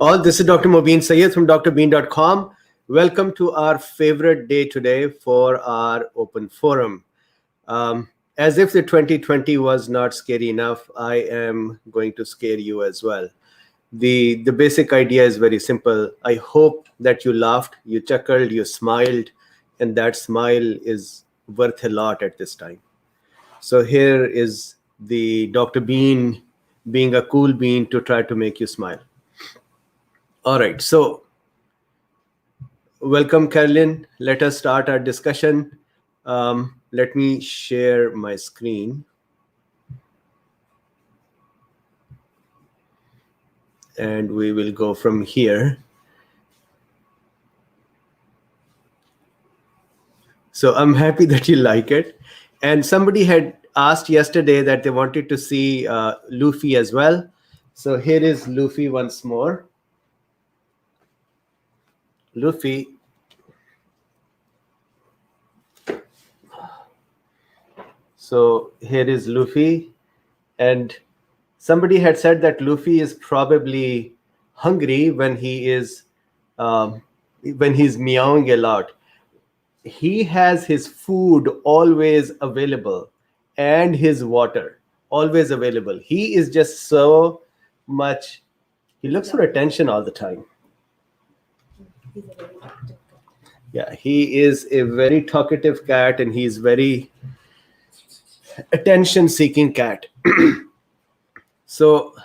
All, this is Dr. Mobeen Sayed from drbeen.com. Welcome to our favorite day today for our open forum. As if the 2020 was not scary enough, I am going to scare you as well. The basic idea is very simple. I hope that you laughed, you chuckled, you smiled, and that smile is worth a lot at this time. So here is the Dr. Bean being a cool bean to try to make you smile. All right, so welcome, Carolyn. Let us start our discussion. Let me share my screen. And we will go from here. So I'm happy that you like it. And somebody had asked yesterday that they wanted to see Luffy as well. So here is Luffy once more. Luffy. So here is Luffy. And somebody had said that Luffy is probably hungry when he is when he's meowing a lot. He has his food always available and his water always available. He is just so much, he looks for attention all the time. Yeah, he is a very talkative cat and he's very attention-seeking cat. So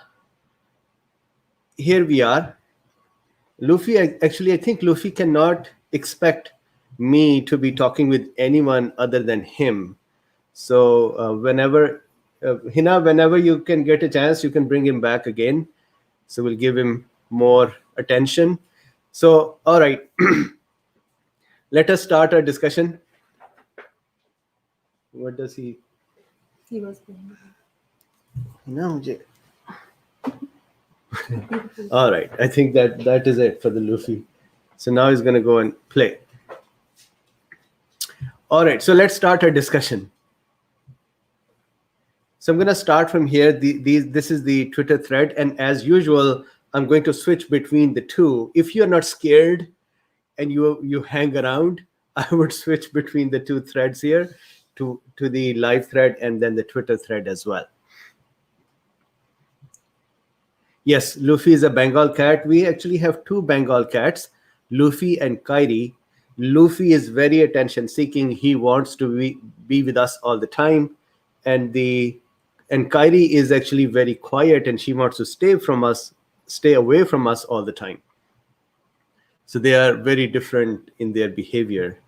here we are. Luffy, actually, I think Luffy cannot expect me to be talking with anyone other than him. So whenever, Hina, whenever you can get a chance, you can bring him back again. So we'll give him more attention. So, all right. Let us start our discussion. What does he? He was playing. No, all right. I think that is it for the Luffy. So now he's going to go and play. All right. So let's start our discussion. So I'm going to start from here. This is the Twitter thread. And as usual, I'm going to switch between the two. If you're not scared and you hang around, I would switch between the two threads here to the live thread and then the Twitter thread as well. Yes, Luffy is a Bengal cat. We actually have two Bengal cats, Luffy and Kairi. Luffy is very attention-seeking. He wants to be with us all the time. And Kairi is actually very quiet and she wants to stay away from us all the time. So they are very different in their behavior.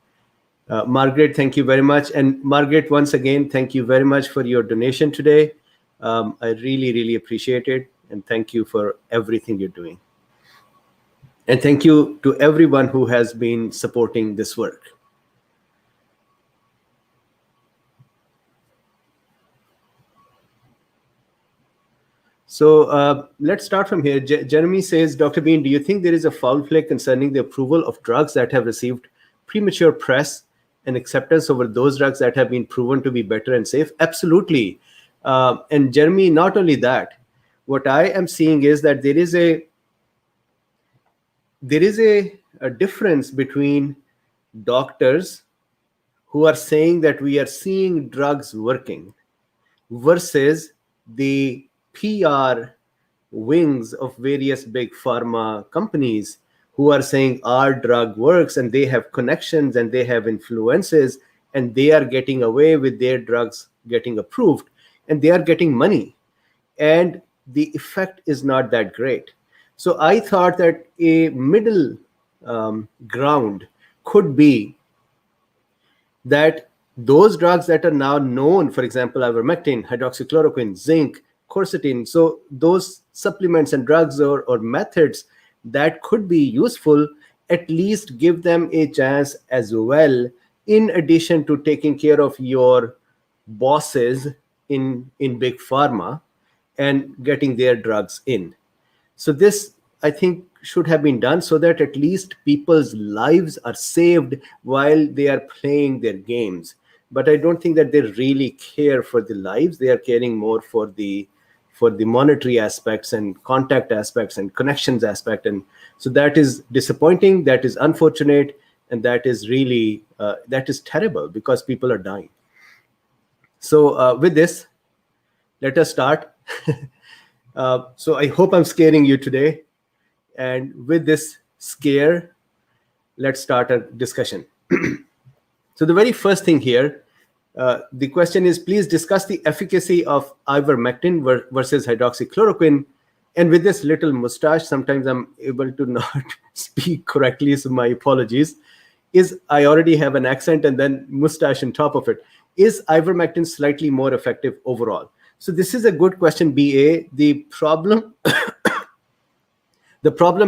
Margaret, thank you very much. And Margaret, once again, thank you very much for your donation today. I really, really appreciate it. And thank you for everything you're doing. And thank you to everyone who has been supporting this work. So let's start from here. Jeremy says, Dr. Bean, do you think there is a foul play concerning the approval of drugs that have received premature press and acceptance over those drugs that have been proven to be better and safe? Absolutely. And Jeremy, not only that, what I am seeing is that there is a difference between doctors who are saying that we are seeing drugs working versus the PR wings of various big pharma companies who are saying our drug works and they have connections and they have influences and they are getting away with their drugs getting approved and they are getting money. And the effect is not that great. So I thought that a middle ground could be that those drugs that are now known, for example, Ivermectin, Hydroxychloroquine, zinc, quercetin, so those supplements and drugs or methods that could be useful, at least give them a chance as well, in addition to taking care of your bosses in big pharma and getting their drugs in. So this, I think, should have been done so that at least people's lives are saved while they are playing their games. But I don't think that they really care for the lives. They are caring more for the for the monetary aspects and contact aspects and connections aspect. And so that is disappointing, that is unfortunate, and that is really that is terrible because people are dying. So with this, let us start. So I hope I'm scaring you today. And with this scare, let's start a discussion. So the very first thing here, the question is, please discuss the efficacy of ivermectin versus hydroxychloroquine. And with this little mustache, sometimes I'm able to not speak correctly, so my apologies. I already have an accent and then mustache on top of it. Is ivermectin slightly more effective overall? So this is a good question, BA. The problem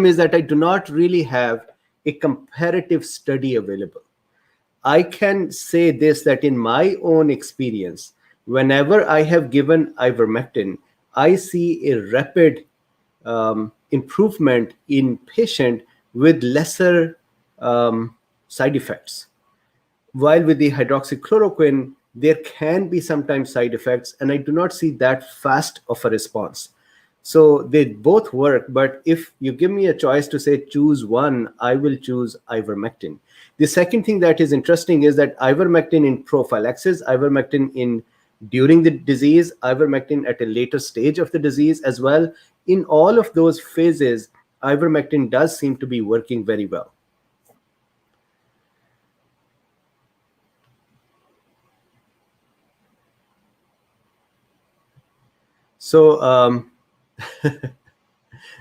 is that I do not really have a comparative study available. I can say this, that in my own experience, whenever I have given ivermectin, I see a rapid improvement in patient with lesser side effects. While with the hydroxychloroquine, there can be sometimes side effects, and I do not see that fast of a response. So they both work, but if you give me a choice to say choose one, I will choose ivermectin. The second thing that is interesting is that ivermectin in prophylaxis, ivermectin during the disease, ivermectin at a later stage of the disease as well. In all of those phases, ivermectin does seem to be working very well. So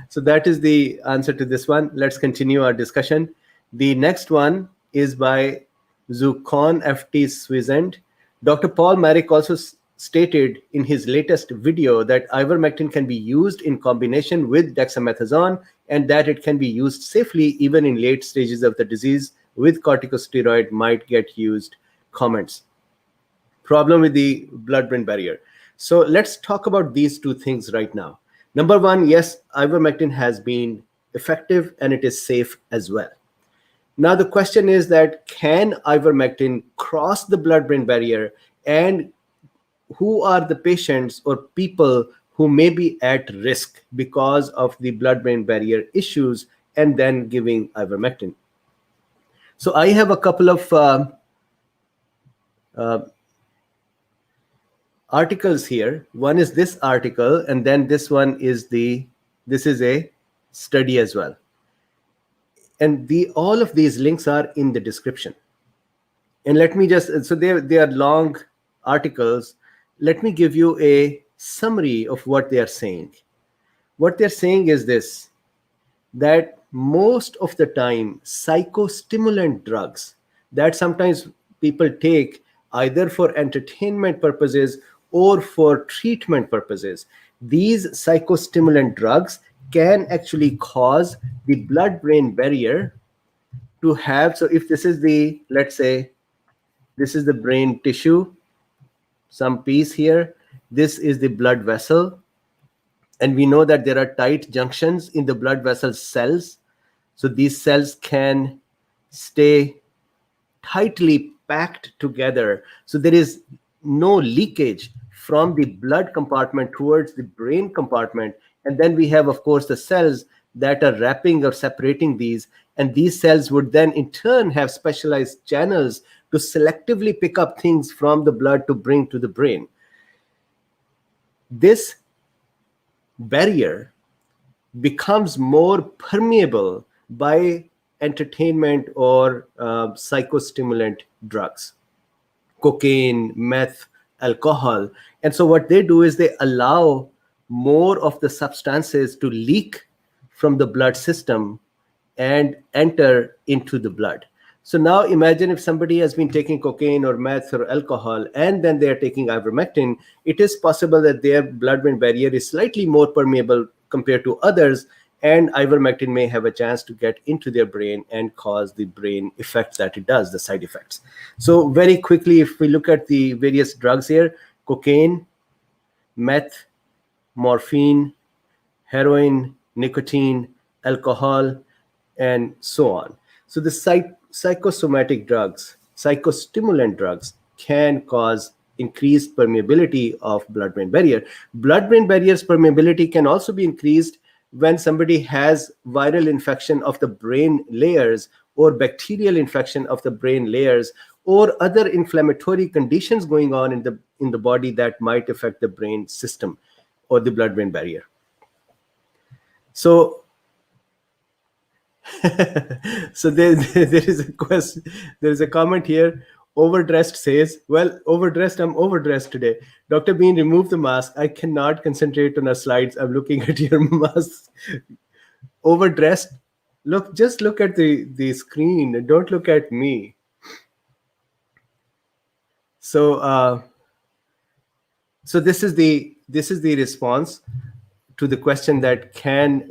so that is the answer to this one. Let's continue our discussion. The next one is by Zukon FT Swizend. Dr. Paul Marik also stated in his latest video that ivermectin can be used in combination with dexamethasone and that it can be used safely even in late stages of the disease with corticosteroid might get used. Comments. Problem with the blood-brain barrier. So let's talk about these two things right now. Number one, yes, ivermectin has been effective and it is safe as well. Now the question is that can ivermectin cross the blood-brain barrier, and who are the patients or people who may be at risk because of the blood-brain barrier issues and then giving ivermectin? So I have a couple of articles here. One is this article, and then this one is this is a study as well. And all of these links are in the description. And let me just, so they are long articles. Let me give you a summary of what they are saying. What they're saying is this, that most of the time, psychostimulant drugs that sometimes people take either for entertainment purposes or for treatment purposes, these psychostimulant drugs can actually cause the blood-brain barrier to have, so if this is the, let's say, this is the brain tissue, some piece here, this is the blood vessel, and we know that there are tight junctions in the blood vessel cells. So these cells can stay tightly packed together. So there is no leakage from the blood compartment towards the brain compartment. And then we have, of course, the cells that are wrapping or separating these. And these cells would then in turn have specialized channels to selectively pick up things from the blood to bring to the brain. This barrier becomes more permeable by entertainment or psychostimulant drugs, cocaine, meth, alcohol. And so what they do is they allow more of the substances to leak from the blood system and enter into the blood. So now imagine if somebody has been taking cocaine or meth or alcohol and then they are taking ivermectin, it is possible that their blood-brain barrier is slightly more permeable compared to others, and ivermectin may have a chance to get into their brain and cause the brain effects that it does, the side effects. So very quickly, if we look at the various drugs here, cocaine, meth, morphine, heroin, nicotine, alcohol, and so on. So the psychosomatic drugs, psychostimulant drugs can cause increased permeability of blood-brain barrier. Blood-brain barrier's permeability can also be increased when somebody has viral infection of the brain layers or bacterial infection of the brain layers or other inflammatory conditions going on in the body that might affect the brain system or the blood-brain barrier. So so there is a question, there is a comment here. Overdressed says, well, overdressed, I'm overdressed today. Dr. Bean, remove the mask. I cannot concentrate on our slides. I'm looking at your mask. Overdressed. Look, just look at the screen. Don't look at me. So so this is the response to the question that can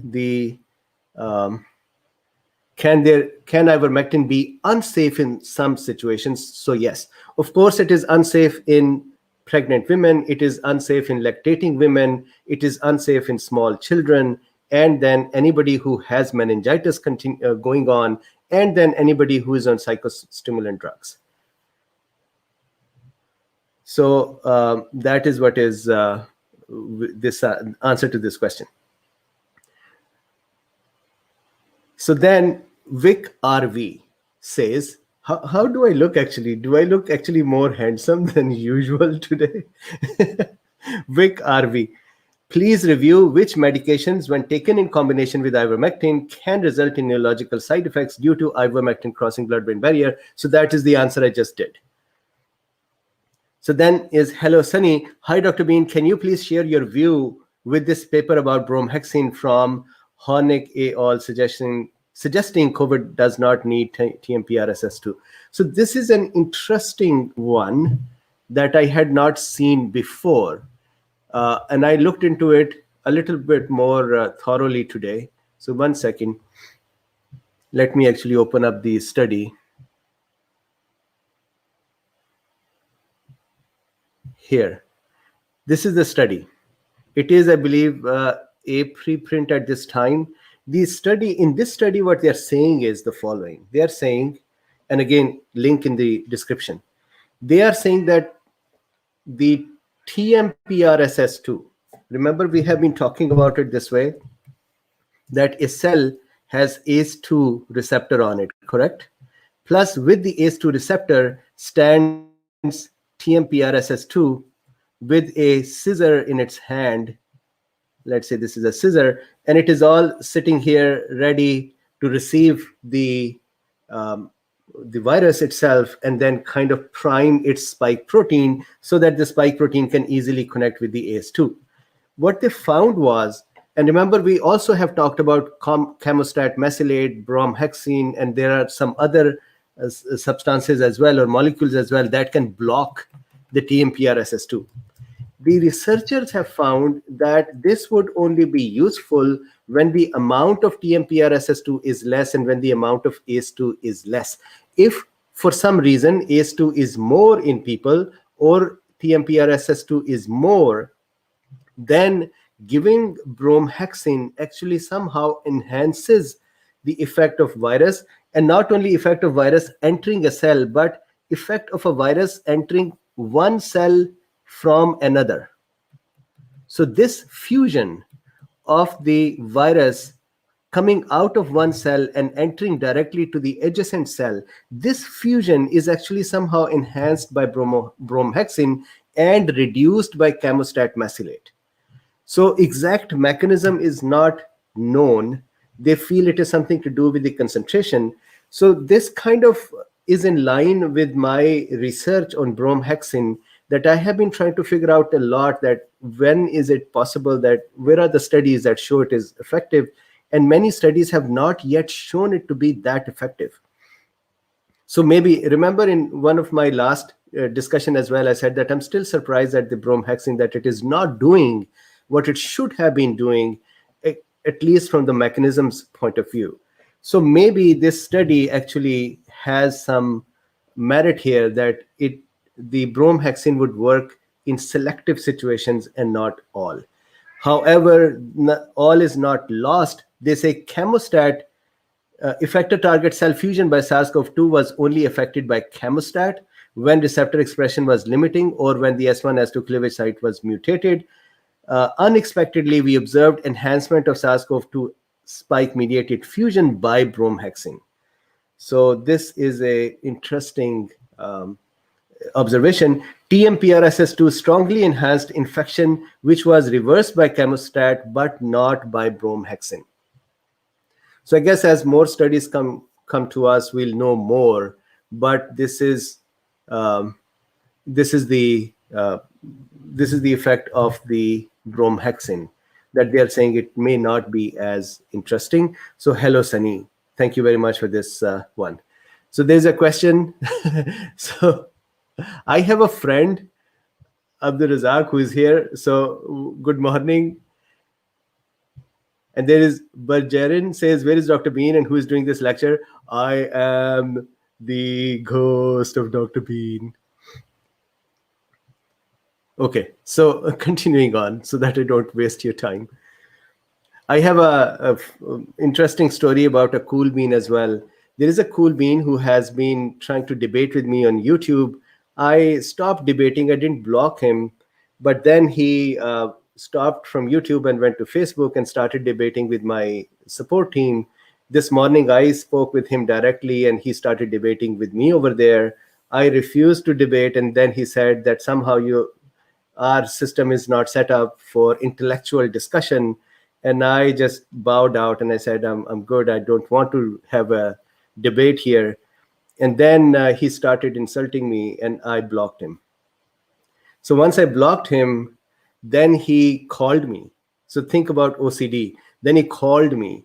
ivermectin be unsafe in some situations? So yes, of course it is unsafe in pregnant women, it is unsafe in lactating women, it is unsafe in small children, and then anybody who has meningitis going on, and then anybody who is on psychostimulant drugs. So that is what is this answer to this question. So then Vic RV says, how do I look actually? Do I look actually more handsome than usual today? Vic RV, please review which medications when taken in combination with ivermectin can result in neurological side effects due to ivermectin crossing blood-brain barrier. So that is the answer I just did. So then is Hello Sunny. Hi, Dr. Bean. Can you please share your view with this paper about bromhexine from Hornick et al. Suggesting COVID does not need TMPRSS2. So this is an interesting one that I had not seen before. And I looked into it a little bit more thoroughly today. So 1 second. Let me actually open up the study. Here, this is the study. It is, I believe, a preprint at this time. In this study, what they're saying is the following. They are saying, and again, link in the description. They are saying that the TMPRSS2, remember we have been talking about it this way, that a cell has ACE2 receptor on it, correct? Plus with the ACE2 receptor stands TMPRSS2 with a scissor in its hand. Let's say this is a scissor, and it is all sitting here ready to receive the virus itself and then kind of prime its spike protein so that the spike protein can easily connect with the ACE2. What they found was, and remember we also have talked about Camostat mesylate, Bromhexine, and there are some other substances as well, or molecules as well, that can block the TMPRSS2. The researchers have found that this would only be useful when the amount of TMPRSS2 is less and when the amount of ACE2 is less. If for some reason ACE2 is more in people or TMPRSS2 is more, then giving bromhexine actually somehow enhances the effect of virus, and not only effect of virus entering a cell, but effect of a virus entering one cell from another. So this fusion of the virus coming out of one cell and entering directly to the adjacent cell, this fusion is actually somehow enhanced by bromhexine and reduced by Camostat mesylate. So exact mechanism is not known. They feel it is something to do with the concentration. So this kind of is in line with my research on bromhexine, that I have been trying to figure out a lot, that when is it possible, that where are the studies that show it is effective, and many studies have not yet shown it to be that effective. So maybe, remember in one of my last discussion as well, I said that I'm still surprised at the bromhexine, that it is not doing what it should have been doing, at least from the mechanism's point of view. So maybe this study actually has some merit here, that the bromhexine would work in selective situations and not all. However, all is not lost. They say Camostat effector target cell fusion by SARS-CoV-2 was only affected by Camostat, when receptor expression was limiting or when the S1 S2 cleavage site was mutated. Unexpectedly, we observed enhancement of SARS-CoV-2 spike-mediated fusion by bromhexine. So this is a interesting observation. TMPRSS2 strongly enhanced infection, which was reversed by Camostat, but not by bromhexine. So I guess as more studies come to us, we'll know more. But this is the effect of the bromhexine, that they are saying it may not be as interesting. So hello, Sunny. Thank you very much for this one. So there's a question. So I have a friend, Abdul Razak, who is here. So good morning. And there is Barjarin says, where is Dr. Bean and who is doing this lecture? I am the ghost of Dr. Bean. Okay, so continuing on so that I don't waste your time. I have a interesting story about a cool bean as well. There is a cool bean who has been trying to debate with me on YouTube. I stopped debating. I didn't block him, but then he stopped from YouTube and went to Facebook and started debating with my support team. This morning, I spoke with him directly and he started debating with me over there. I refused to debate, and then he said that somehow our system is not set up for intellectual discussion. And I just bowed out and I said, I'm good. I don't want to have a debate here. And then he started insulting me and I blocked him. So once I blocked him, then he called me. So think about OCD. Then he called me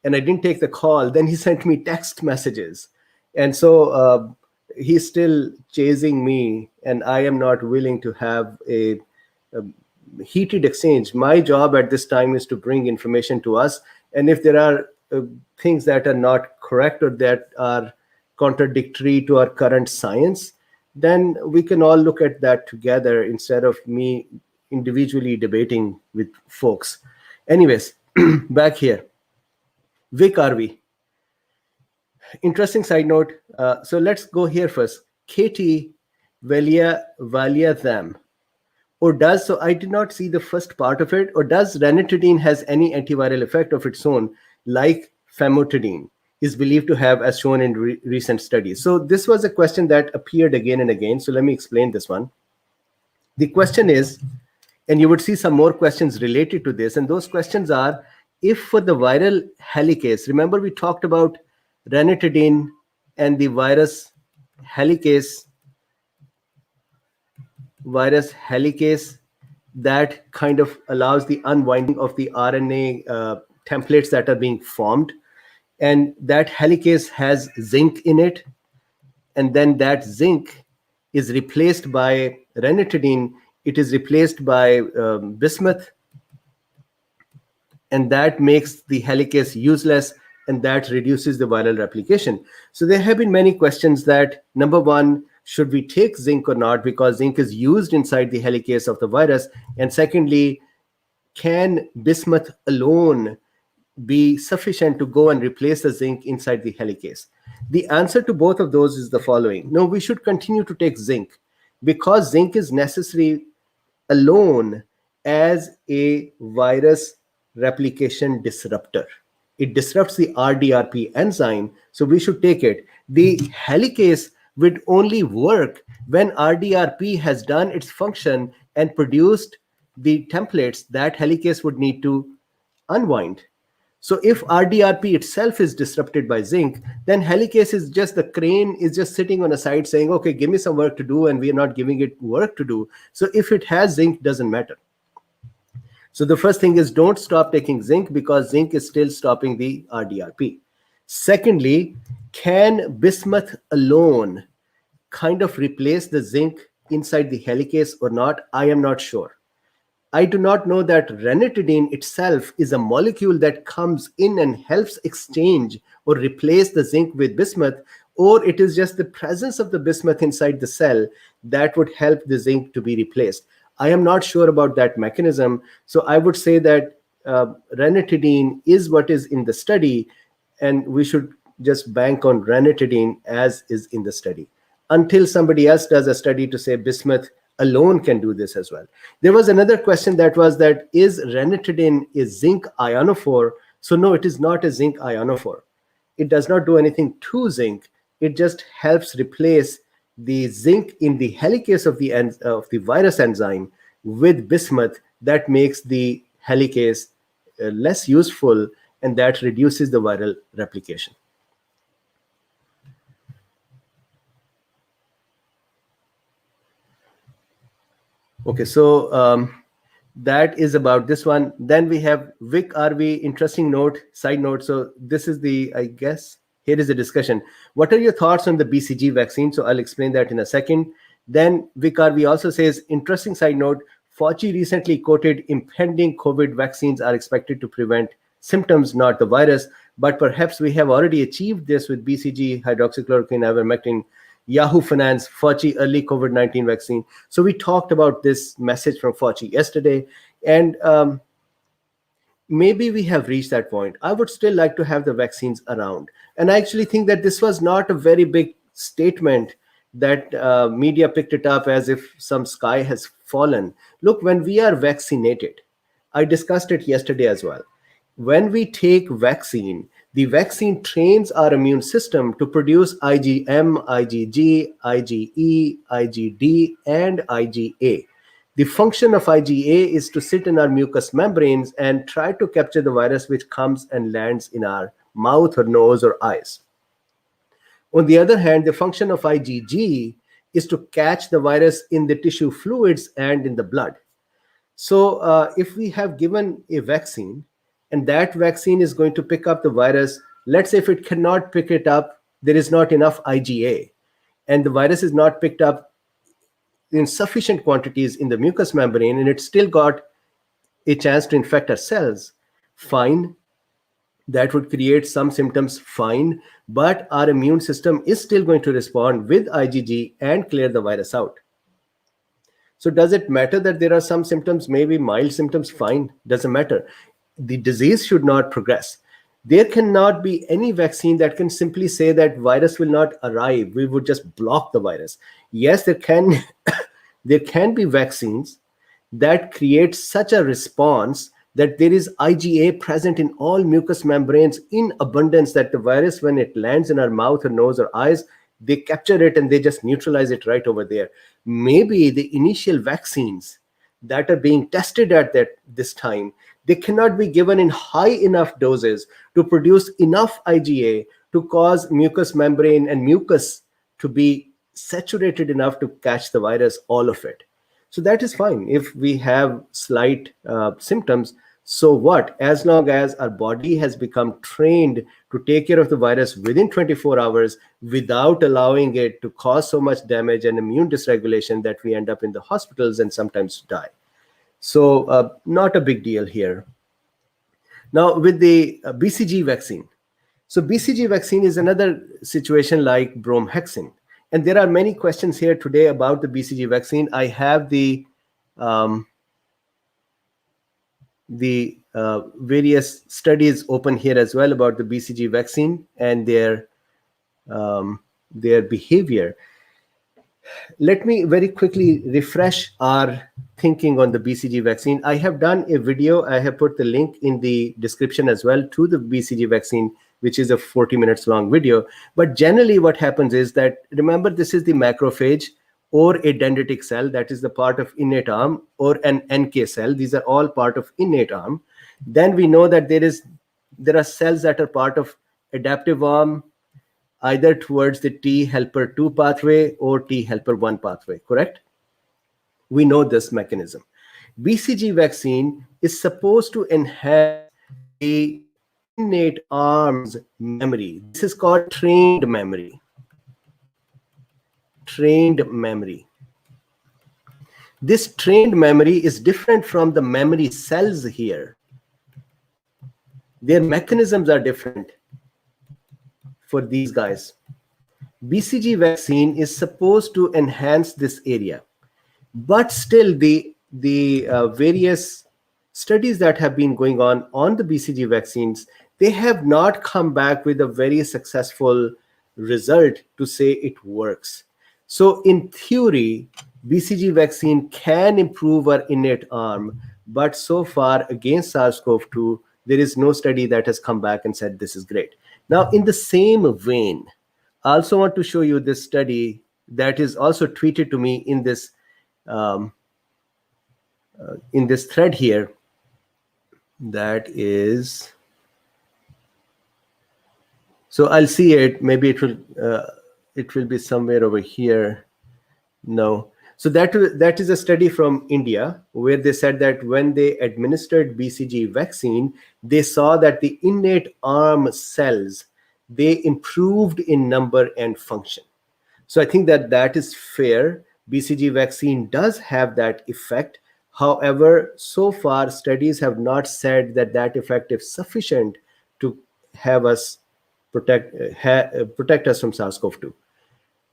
and I didn't take the call. Then he sent me text messages. And so he's still chasing me, and I am not willing to have a heated exchange. My job at this time is to bring information to us. And if there are things that are not correct or that are contradictory to our current science, then we can all look at that together instead of me individually debating with folks. Anyways, back here. Vic RV. Interesting side note. So let's go here first. Katie Valia them. Or does, so I did not see the first part of it, or does ranitidine has any antiviral effect of its own, like famotidine is believed to have, as shown in recent studies? So this was a question that appeared again and again. So let me explain this one. The question is, and you would see some more questions related to this, and those questions are, if for the viral helicase, remember we talked about ranitidine and the virus helicase, that kind of allows the unwinding of the RNA templates that are being formed. And that helicase has zinc in it. And then that zinc is replaced by ranitidine. It is replaced by bismuth. And that makes the helicase useless, and that reduces the viral replication. So there have been many questions that, number one, should we take zinc or not, because zinc is used inside the helicase of the virus? And secondly, can bismuth alone be sufficient to go and replace the zinc inside the helicase? The answer to both of those is the following. No, we should continue to take zinc, because zinc is necessary alone as a virus replication disruptor. It disrupts the RDRP enzyme, so we should take it. The helicase would only work when RDRP has done its function and produced the templates that helicase would need to unwind. So if RDRP itself is disrupted by zinc, then helicase is just, the crane is just sitting on a side saying, okay, give me some work to do, and we are not giving it work to do. So if it has zinc, doesn't matter. So the first thing is, don't stop taking zinc, because zinc is still stopping the RDRP. Secondly, can bismuth alone kind of replace the zinc inside the helicase or not? I am not sure. I do not know that ranitidine itself is a molecule that comes in and helps exchange or replace the zinc with bismuth, or it is just the presence of the bismuth inside the cell that would help the zinc to be replaced. I am not sure about that mechanism. So I would say that ranitidine is what is in the study, and we should just bank on ranitidine as is in the study. until somebody else does a study to say bismuth alone can do this as well. There was another question that was that is ranitidine a zinc ionophore? So no, it is not a zinc ionophore. It does not do anything to zinc. It just helps replace the zinc in the helicase of the virus enzyme with bismuth. That makes the helicase less useful, and that reduces the viral replication. Okay, so that is about this one. Then we have Vic RV, interesting note, side note. So this is the, I guess, here is the discussion. What are your thoughts on the BCG vaccine? So I'll explain that in a second. Then Vic RV also says, interesting side note, Fauci recently quoted impending COVID vaccines are expected to prevent symptoms, not the virus. But perhaps we have already achieved this with BCG, hydroxychloroquine, ivermectin, Yahoo Finance, Fauci early COVID-19 vaccine. So we talked about this message from Fauci yesterday, and maybe we have reached that point. I would still like to have the vaccines around. And I actually think that this was not a very big statement that media picked it up as if some sky has fallen. Look, when we are vaccinated, I discussed it yesterday as well. When we take vaccine, the vaccine trains our immune system to produce IgM, IgG, IgE, IgD, and IgA. The function of IgA is to sit in our mucous membranes and try to capture the virus which comes and lands in our mouth or nose or eyes. On the other hand, the function of IgG is to catch the virus in the tissue fluids and in the blood. So if we have given a vaccine and that vaccine is going to pick up the virus, let's say if it cannot pick it up, there is not enough IgA, and the virus is not picked up in sufficient quantities in the mucous membrane, and it still got a chance to infect our cells, fine. That would create some symptoms, fine, but our immune system is still going to respond with IgG and clear the virus out. So does it matter that there are some symptoms, maybe mild symptoms, fine, doesn't matter. The disease should not progress. There cannot be any vaccine that can simply say that virus will not arrive. We would just block the virus. Yes, there can be vaccines that create such a response that there is IgA present in all mucous membranes in abundance, that the virus, when it lands in our mouth or nose or eyes, they capture it and they just neutralize it right over there. Maybe the initial vaccines that are being tested at this time, they cannot be given in high enough doses to produce enough IgA to cause mucous membrane and mucus to be saturated enough to catch the virus, all of it. So that is fine if we have slight symptoms. So what? As long as our body has become trained to take care of the virus within 24 hours without allowing it to cause so much damage and immune dysregulation that we end up in the hospitals and sometimes die. So not a big deal here. Now with the BCG vaccine. So BCG vaccine is another situation like Bromhexine. And there are many questions here today about the BCG vaccine. I have the various studies open here as well about the BCG vaccine and their behavior. Let me very quickly refresh our thinking on the BCG vaccine. I have done a video. I have put the link in the description as well to the BCG vaccine, which is a 40 minutes long video. But generally what happens is that, remember, this is the macrophage or a dendritic cell, that is the part of innate arm, or an NK cell. These are all part of innate arm. Then we know that there are cells that are part of adaptive arm, either towards the T helper 2 pathway or T helper 1 pathway, correct? We know this mechanism. BCG vaccine is supposed to enhance the innate arm's memory. This is called trained memory. Trained memory. This trained memory is different from the memory cells here. Their mechanisms are different for these guys. BCG vaccine is supposed to enhance this area, but still the various studies that have been going on the BCG vaccines, they have not come back with a very successful result to say it works. So in theory, BCG vaccine can improve our innate arm, but so far against SARS-CoV-2, there is no study that has come back and said this is great. Now, in the same vein, I also want to show you this study that is also tweeted to me um, in this thread here. That is, so I'll see it. Maybe it will be somewhere over here. No. So that is a study from India where they said that when they administered BCG vaccine, they saw that the innate arm cells, they improved in number and function. So I think that that is fair. BCG vaccine does have that effect. However, so far studies have not said that that effect is sufficient to have us protect us from SARS-CoV-2.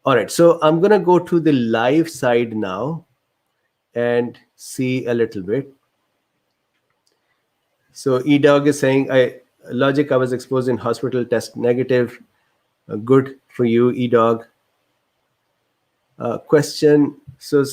All right, so I'm going to go to the live side now and see a little bit. So eDog is saying, logic, I was exposed in hospital, test negative. Good for you, eDog. Question, so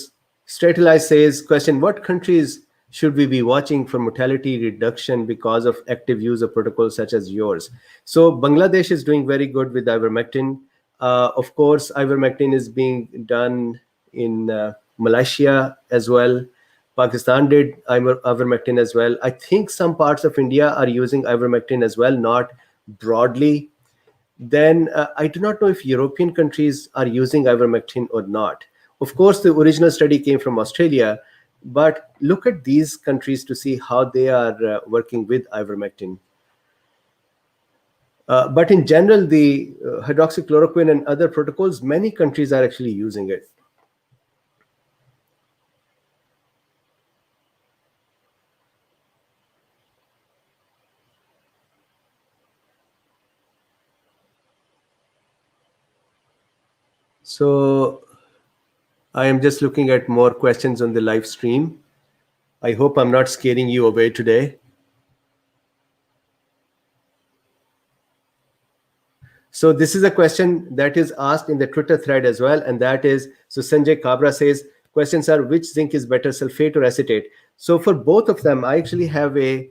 Stratilize says, question, what countries should we be watching for mortality reduction because of active use of protocols such as yours? So Bangladesh is doing very good with ivermectin. Of course, ivermectin is being done in Malaysia as well. Pakistan did ivermectin as well. I think some parts of India are using ivermectin as well, not broadly. Then I do not know if European countries are using ivermectin or not. Of course, the original study came from Australia, but look at these countries to see how they are working with ivermectin. But in general, the hydroxychloroquine and other protocols, many countries are actually using it. So I am just looking at more questions on the live stream. I hope I'm not scaring you away today. So this is a question that is asked in the Twitter thread as well, and that is, so Sanjay Kabra says, questions are, which zinc is better, sulfate or acetate? So for both of them, I actually have a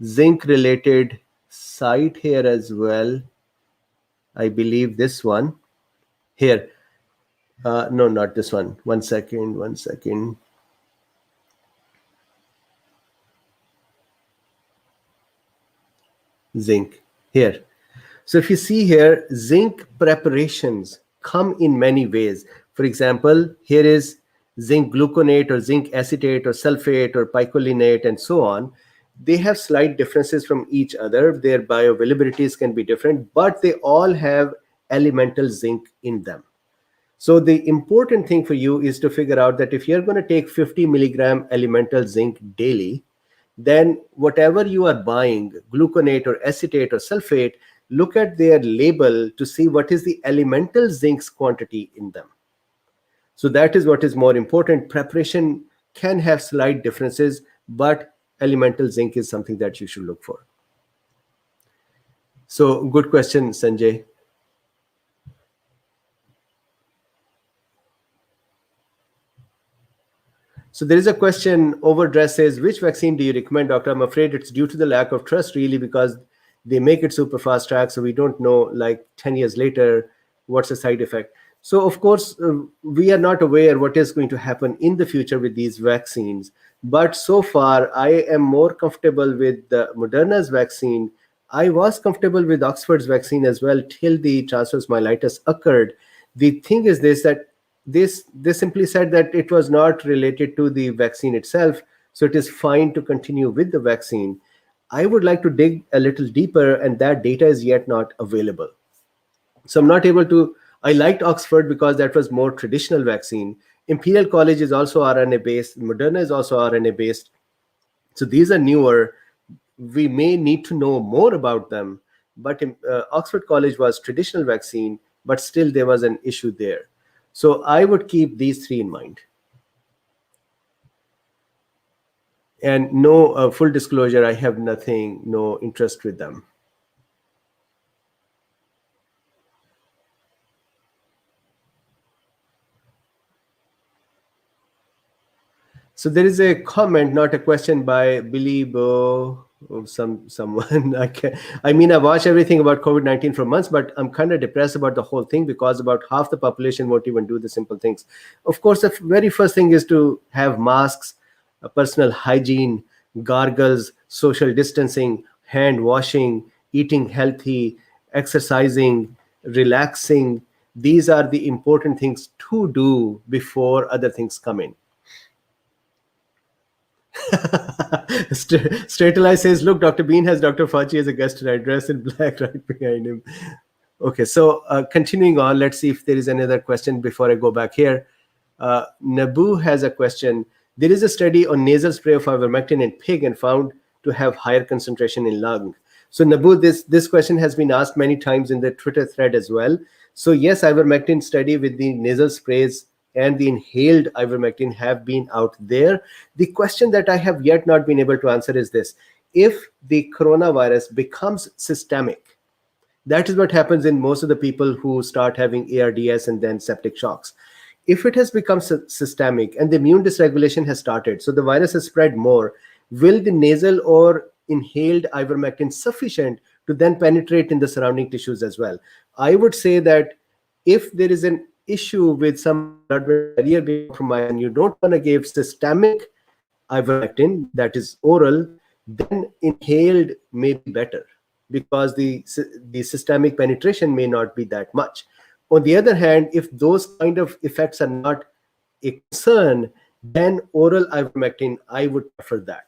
zinc-related site here as well. I believe this one here. No, not this one. One second. Zinc here. So if you see here, zinc preparations come in many ways. For example, here is zinc gluconate or zinc acetate or sulfate or picolinate and so on. They have slight differences from each other. Their bioavailabilities can be different, but they all have elemental zinc in them. So the important thing for you is to figure out that if you're going to take 50 milligram elemental zinc daily, then whatever you are buying, gluconate or acetate or sulfate, look at their label to see what is the elemental zinc's quantity in them. So that is what is more important. Preparation can have slight differences, but elemental zinc is something that you should look for. So good question, Sanjay. So there is a question, Overdress says, which vaccine do you recommend, doctor? I'm afraid it's due to the lack of trust, really, because they make it super fast track. So we don't know, like 10 years later, what's the side effect. So of course, we are not aware what is going to happen in the future with these vaccines. But so far, I am more comfortable with Moderna's vaccine. I was comfortable with Oxford's vaccine as well till the transverse myelitis occurred. The thing is this, that they simply said that it was not related to the vaccine itself, so it is fine to continue with the vaccine. I would like to dig a little deeper, and that data is yet not available. So I'm not able to. I liked Oxford because that was more traditional vaccine. Imperial College is also RNA based. Moderna is also RNA based. So these are newer. We may need to know more about them. But Oxford College was traditional vaccine, but still there was an issue there. So I would keep these three in mind. And no, full disclosure, I have no interest with them. So there is a comment, not a question, by believe someone. I mean, I watch everything about COVID-19 for months, but I'm kind of depressed about the whole thing because about half the population won't even do the simple things. Of course, the very first thing is to have masks, personal hygiene, gargles, social distancing, hand washing, eating healthy, exercising, relaxing. These are the important things to do before other things come in. Straight says, look, Dr. Bean has Dr. Fauci as a guest tonight, dressed in black right behind him. Okay, so continuing on, let's see if there is another question before I go back here. Nabu has a question. There is a study on nasal spray of ivermectin in pig and found to have higher concentration in lung. So Nabu, this question has been asked many times in the Twitter thread as well. So yes, ivermectin study with the nasal sprays and the inhaled ivermectin have been out there. The question that I have yet not been able to answer is this. If the coronavirus becomes systemic, that is what happens in most of the people who start having ARDS and then septic shocks. If it has become systemic and the immune dysregulation has started, so the virus has spread more, will the nasal or inhaled ivermectin sufficient to then penetrate in the surrounding tissues as well? I would say that if there is an issue with some blood-brain barrier being compromised and you don't want to give systemic ivermectin, that is oral, then inhaled may be better because the systemic penetration may not be that much. On the other hand, if those kind of effects are not a concern, then oral ivermectin, I would prefer that.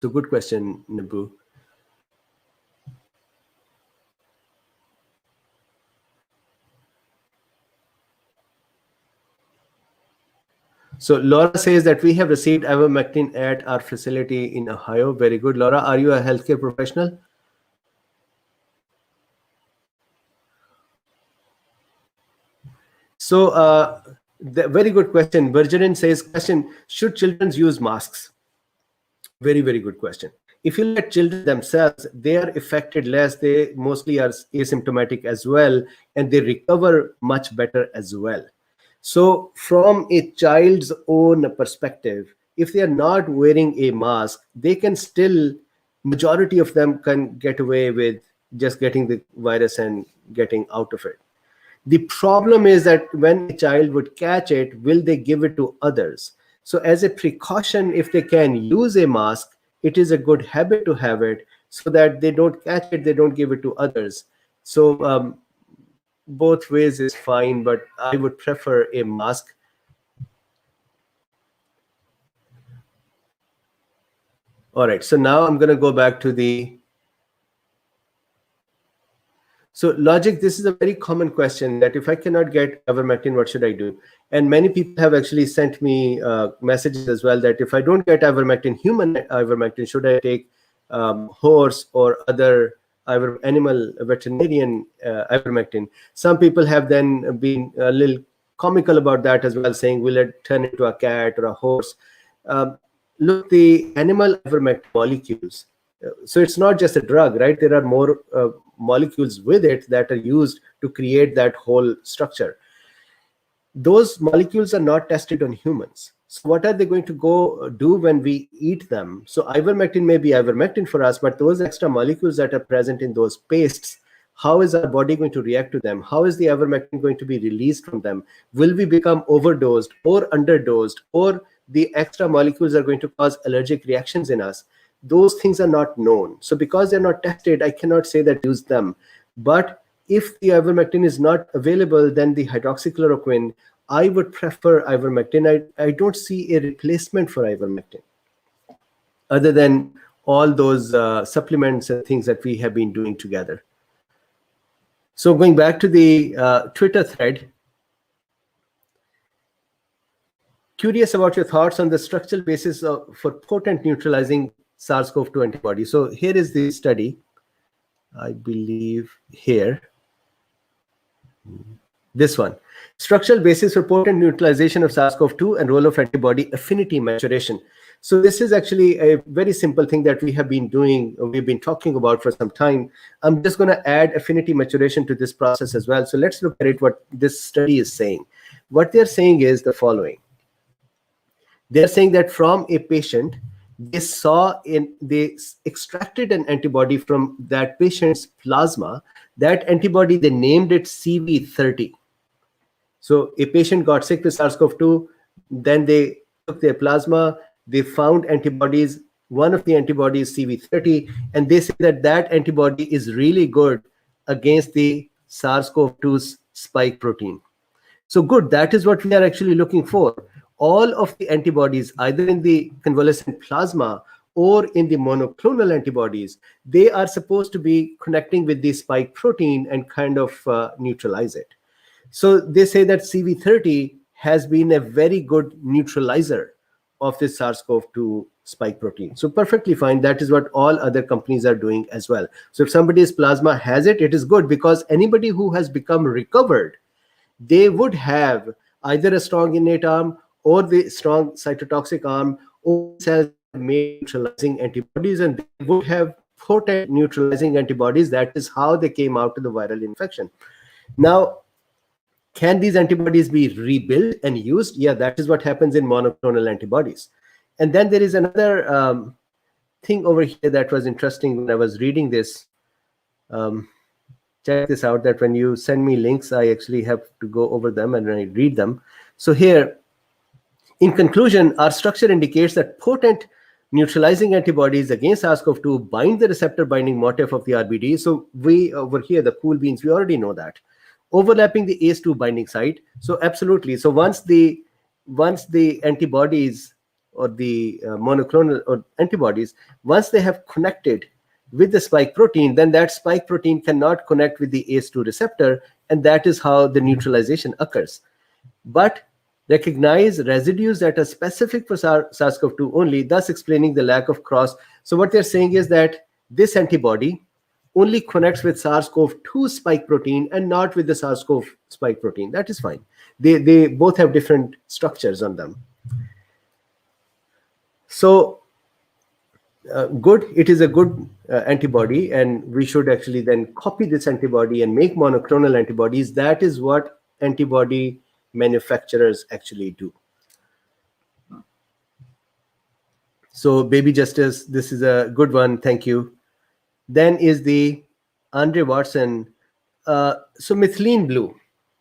So good question, Nabu. So Laura says that we have received ivermectin at our facility in Ohio. Very good. Laura, are you a healthcare professional? So very good question. Bergerin says, question, should children use masks? Very, very good question. If you look at children themselves, they are affected less. They mostly are asymptomatic as well, and they recover much better as well. So from a child's own perspective, if they are not wearing a mask, they can still, majority of them can get away with just getting the virus and getting out of it. The problem is that when a child would catch it, will they give it to others? So as a precaution, if they can use a mask, it is a good habit to have it so that they don't catch it, they don't give it to others. So both ways is fine, but I would prefer a mask. All right, so now I'm going to go back to the... So logic, this is a very common question that if I cannot get ivermectin, what should I do? And many people have actually sent me messages as well that if I don't get ivermectin, human ivermectin, should I take horse or other animal veterinarian ivermectin? Some people have then been a little comical about that as well, saying, will it turn into a cat or a horse? Look, the animal ivermectin molecules, so it's not just a drug, right? There are more molecules with it that are used to create that whole structure. Those molecules are not tested on humans. So what are they going to go do when we eat them? So ivermectin may be ivermectin for us, but those extra molecules that are present in those pastes, how is our body going to react to them? How is the ivermectin going to be released from them? Will we become overdosed or underdosed, or the extra molecules are going to cause allergic reactions in us? Those things are not known. So because they're not tested, I cannot say that use them. But if the ivermectin is not available, then the hydroxychloroquine, I would prefer ivermectin. I don't see a replacement for ivermectin other than all those supplements and things that we have been doing together. So going back to the Twitter thread, curious about your thoughts on the structural basis for potent neutralizing SARS-CoV-2 antibody. So here is the study, I believe here. This one, structural basis for potent neutralization of SARS-CoV-2 and role of antibody affinity maturation. So this is actually a very simple thing that we have been doing, we've been talking about for some time. I'm just going to add affinity maturation to this process as well. So let's look at it, what this study is saying. What they're saying is the following. They are saying that from a patient, they extracted an antibody from that patient's plasma. That antibody, they named it CV30. So a patient got sick with SARS-CoV-2, then they took their plasma, they found antibodies. One of the antibodies, CV30, and they say that that antibody is really good against the SARS-CoV-2's spike protein. So good, that is what we are actually looking for. All of the antibodies, either in the convalescent plasma or in the monoclonal antibodies, they are supposed to be connecting with the spike protein and kind of neutralize it. So they say that CV30 has been a very good neutralizer of this SARS-CoV-2 spike protein. So perfectly fine. That is what all other companies are doing as well. So if somebody's plasma has it, it is good, because anybody who has become recovered, they would have either a strong innate arm or the strong cytotoxic arm, or cells that have made neutralizing antibodies, and they would have potent neutralizing antibodies. That is how they came out of the viral infection. Now, can these antibodies be rebuilt and used? Yeah, that is what happens in monoclonal antibodies. And then there is another thing over here that was interesting when I was reading this. Check this out, that when you send me links, I actually have to go over them and I read them. So here, in conclusion, our structure indicates that potent neutralizing antibodies against SARS-CoV-2 bind the receptor binding motif of the RBD. So we over here, the cool beans, we already know that. Overlapping the ACE2 binding site. So absolutely. So once the antibodies or the monoclonal or antibodies, once they have connected with the spike protein, then that spike protein cannot connect with the ACE2 receptor, and that is how the neutralization occurs. But recognize residues that are specific for SARS-CoV-2 only, thus explaining the lack of cross. So what they're saying is that this antibody only connects with SARS-CoV-2 spike protein and not with the SARS-CoV spike protein. That is fine. They both have different structures on them. So good, it is a good antibody, and we should actually then copy this antibody and make monoclonal antibodies. That is what antibody manufacturers actually do. So Baby Justice, this is a good one, thank you. Then is the Andre Watson. So methylene blue,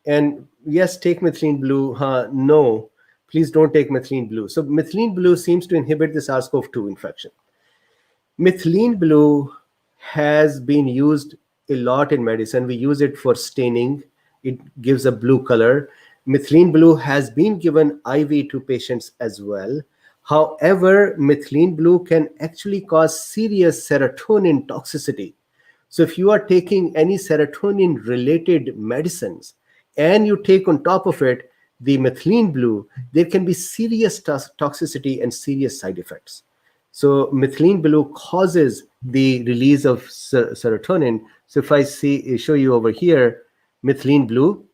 and yes, take methylene blue. No, please don't take methylene blue. So methylene blue seems to inhibit the SARS-CoV-2 infection. Methylene blue has been used a lot in medicine. We use it for staining. It gives a blue color. Methylene blue has been given IV to patients as well. However, methylene blue can actually cause serious serotonin toxicity. So if you are taking any serotonin related medicines and you take on top of it the methylene blue, there can be serious toxicity and serious side effects. So methylene blue causes the release of serotonin. So if I show you over here, methylene blue.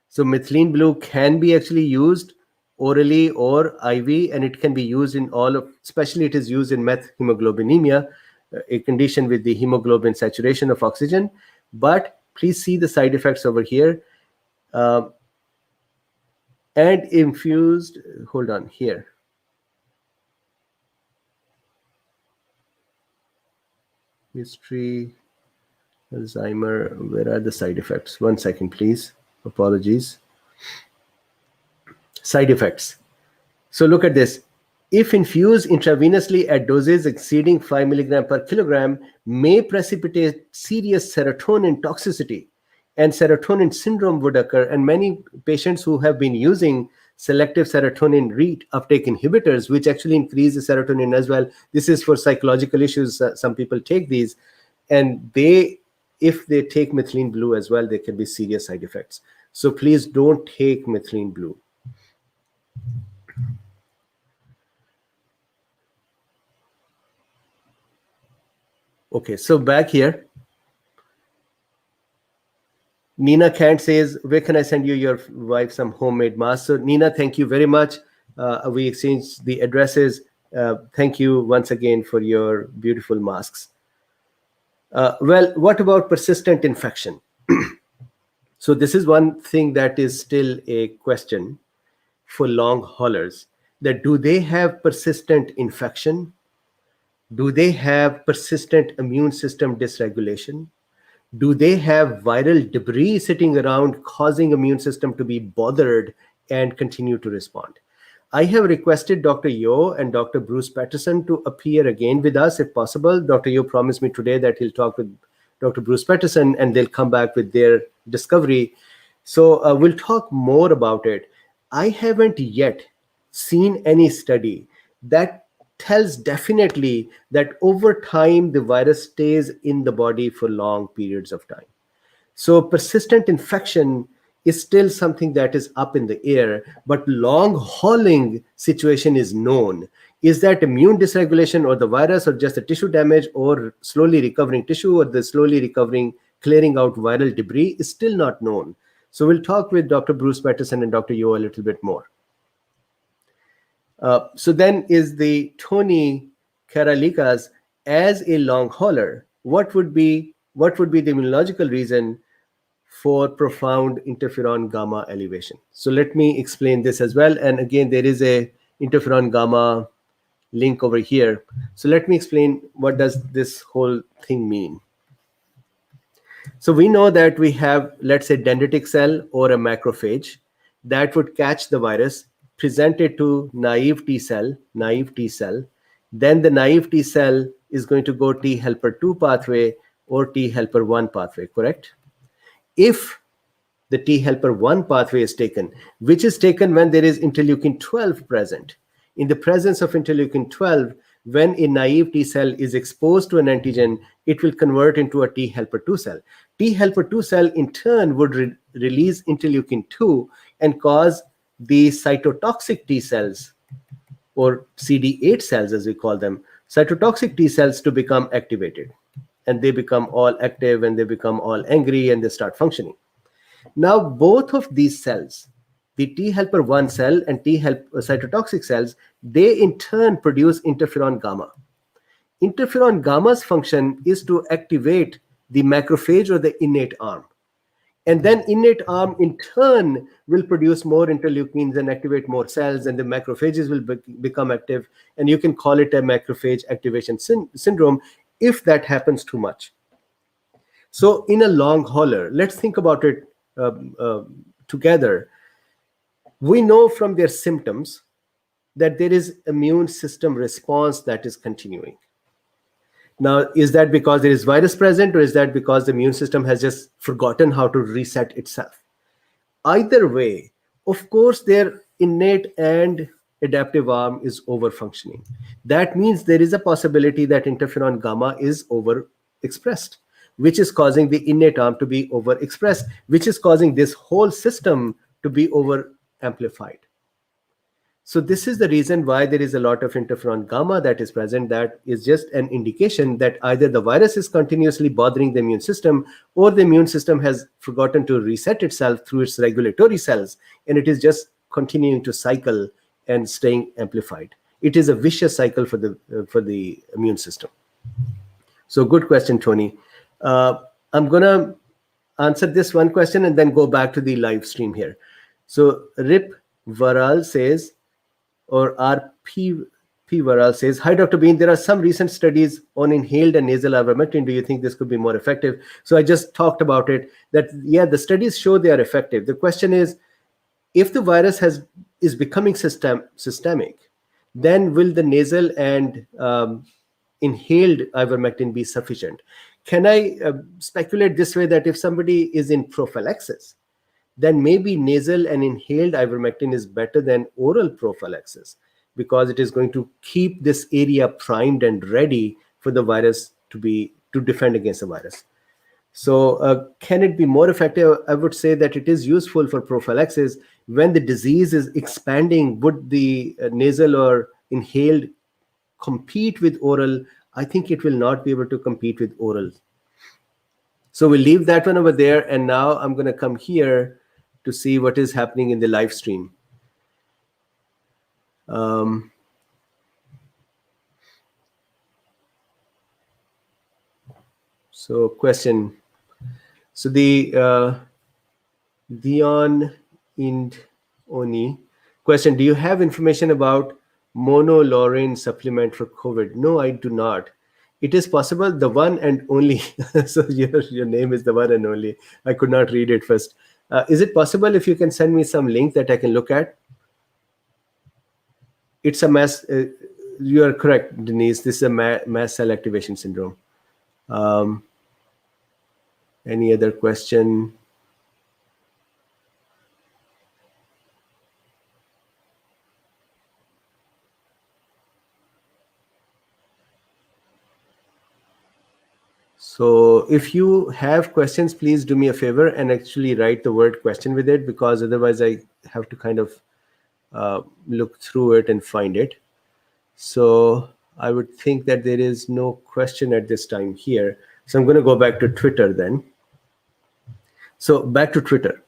So methylene blue can be actually used orally or IV, and it can be used in all of, especially it is used in methemoglobinemia, a condition with the hemoglobin saturation of oxygen. But please see the side effects over here. And infused, hold on here. History, Alzheimer, where are the side effects? 1 second, please. Apologies. Side effects. So look at this. If infused intravenously at doses exceeding 5 milligram per kilogram, may precipitate serious serotonin toxicity, and serotonin syndrome would occur. And many patients who have been using selective serotonin reuptake inhibitors, which actually increase the serotonin as well. This is for psychological issues. Some people take these, and if they take methylene blue as well, there can be serious side effects. So please don't take methylene blue. Okay, so back here, Nina Kant says, where can I send you your wife some homemade masks? So Nina, thank you very much. We exchanged the addresses. Thank you once again for your beautiful masks. Well, what about persistent infection? So this is one thing that is still a question for long haulers. that do they have persistent infection? Do they have persistent immune system dysregulation? Do they have viral debris sitting around causing immune system to be bothered and continue to respond? I have requested Dr. Yo and Dr. Bruce Patterson to appear again with us if possible. Dr. Yo promised me today that he'll talk with Dr. Bruce Patterson and they'll come back with their discovery. So we'll talk more about it. I haven't yet seen any study that tells definitely that over time the virus stays in the body for long periods of time. So persistent infection is still something that is up in the air, but long hauling situation is known. Is that immune dysregulation or the virus or just the tissue damage or slowly recovering tissue or the slowly recovering clearing out viral debris is still not known. So we'll talk with Dr. Bruce Patterson and Dr. Yo a little bit more. So then is the Tony Karalikas as a long hauler, what would be the immunological reason for profound interferon gamma elevation? So let me explain this as well. And again, there is a interferon gamma link over here. So let me explain what does this whole thing mean. So we know that we have, let's say, dendritic cell or a macrophage that would catch the virus, present it to naive T cell. Then the naive T cell is going to go T helper 2 pathway or T helper 1 pathway, correct? If the T helper 1 pathway is taken, which is taken when there is interleukin 12 present. In the presence of interleukin 12, when a naive T cell is exposed to an antigen, it will convert into a T helper 2 cell. T helper 2 cell in turn would release interleukin 2 and cause the cytotoxic T cells, or CD8 cells as we call them, cytotoxic T cells to become activated. And they become all active and they become all angry and they start functioning. Now, both of these cells, the T helper 1 cell and T helper cytotoxic cells, they in turn produce interferon gamma. Interferon gamma's function is to activate the macrophage or the innate arm. And then innate arm in turn will produce more interleukins and activate more cells, and the macrophages will become active. And you can call it a macrophage activation syndrome if that happens too much. So in a long hauler, let's think about it together. We know from their symptoms that there is immune system response that is continuing. Now, is that because there is virus present, or is that because the immune system has just forgotten how to reset itself? Either way, of course, their innate and adaptive arm is overfunctioning. That means there is a possibility that interferon gamma is overexpressed, which is causing the innate arm to be overexpressed, which is causing this whole system to be over amplified. So this is the reason why there is a lot of interferon gamma that is present. That is just an indication that either the virus is continuously bothering the immune system, or the immune system has forgotten to reset itself through its regulatory cells, and it is just continuing to cycle and staying amplified. It is a vicious cycle for the immune system. So good question, Tony. I'm gonna answer this one question and then go back to the live stream here. So Rip Varal says, or RP Varal says, hi, Dr. Bean, there are some recent studies on inhaled and nasal ivermectin. Do you think this could be more effective? So I just talked about it, that, yeah, the studies show they are effective. The question is, if the virus is becoming systemic, then will the nasal and inhaled ivermectin be sufficient? Can I speculate this way, that if somebody is in prophylaxis, then maybe nasal and inhaled ivermectin is better than oral prophylaxis, because it is going to keep this area primed and ready for the virus to defend against the virus. So can it be more effective? I would say that it is useful for prophylaxis. When the disease is expanding, would the nasal or inhaled compete with oral? I think it will not be able to compete with oral. So we'll leave that one over there. And now I'm going to come here to see what is happening in the live stream. So question. So the Dion Ind Oni Question: do you have information about monolaurin supplement for COVID? No, I do not. It is possible, the one and only. So your name is the one and only. I could not read it first. Is it possible if you can send me some link that I can look at? It's a mass. You are correct, Denise. This is a mass cell activation syndrome. Any other question? So if you have questions, please do me a favor and actually write the word question with it, because otherwise I have to kind of look through it and find it. So I would think that there is no question at this time here. So I'm going to go back to Twitter then. So back to Twitter.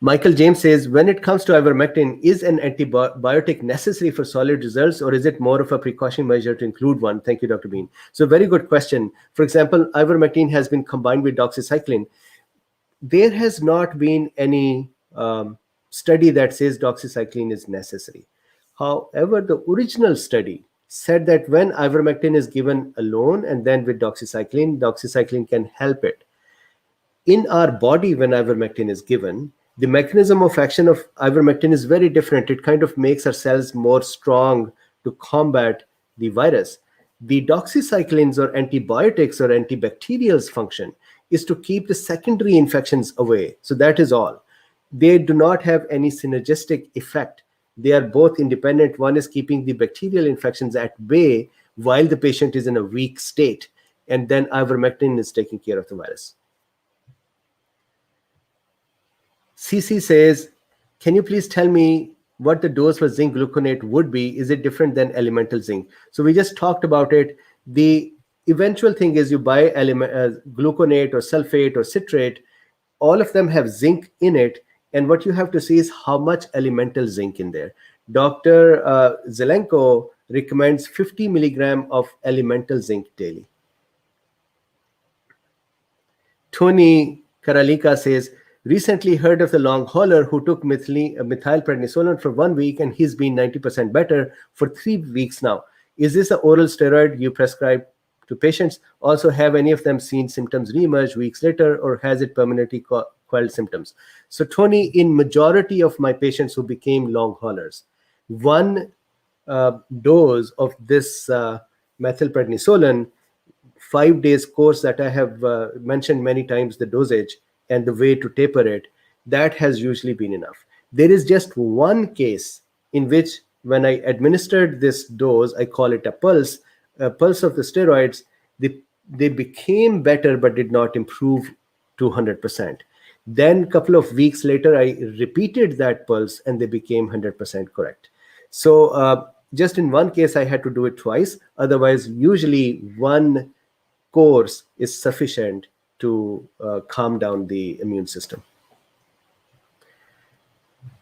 Michael James says, when it comes to ivermectin, is an antibiotic necessary for solid results, or is it more of a precaution measure to include one? Thank you, Dr. Bean. So very good question. For example, ivermectin has been combined with doxycycline. There has not been any study that says doxycycline is necessary. However, the original study said that when ivermectin is given alone and then with doxycycline, doxycycline can help it. In our body, when ivermectin is given, the mechanism of action of ivermectin is very different. It kind of makes our cells more strong to combat the virus. The doxycyclines or antibiotics or antibacterials function is to keep the secondary infections away. So that is all. They do not have any synergistic effect. They are both independent. One is keeping the bacterial infections at bay while the patient is in a weak state, and then ivermectin is taking care of the virus. CC says, can you please tell me what the dose for zinc gluconate would be? Is it different than elemental zinc? So we just talked about it. The eventual thing is you buy gluconate or sulfate or citrate. All of them have zinc in it. And what you have to see is how much elemental zinc in there. Dr. Zelenko recommends 50 milligram of elemental zinc daily. Tony Karalika says, recently heard of the long hauler who took methylprednisolone for 1 week and he's been 90% better for 3 weeks now. Is this an oral steroid you prescribe to patients? Also, have any of them seen symptoms reemerge weeks later, or has it permanently quelled symptoms? So Tony, in majority of my patients who became long haulers, one dose of this methylprednisolone, 5 days course that I have mentioned many times, the dosage and the way to taper it, that has usually been enough. There is just one case in which when I administered this dose, I call it a pulse of the steroids, they became better but did not improve to 100%. Then a couple of weeks later, I repeated that pulse and they became 100% correct. So just in one case, I had to do it twice. Otherwise, usually one course is sufficient to calm down the immune system.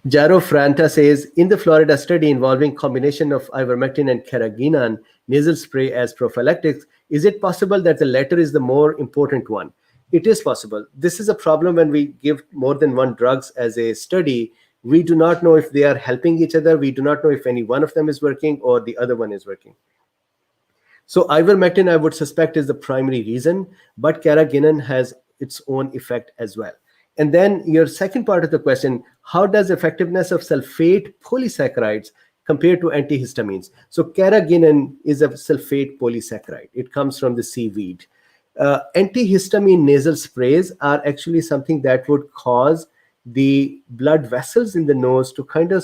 Jaro Franta says, in the Florida study involving combination of ivermectin and carrageenan nasal spray as prophylactics, is it possible that the latter is the more important one? It is possible. This is a problem when we give more than one drugs as a study. We do not know if they are helping each other. We do not know if any one of them is working or the other one is working. So ivermectin, I would suspect, is the primary reason, but carrageenan has its own effect as well. And then your second part of the question, how does effectiveness of sulfate polysaccharides compare to antihistamines? So carrageenan is a sulfate polysaccharide. It comes from the seaweed. Antihistamine nasal sprays are actually something that would cause the blood vessels in the nose to kind of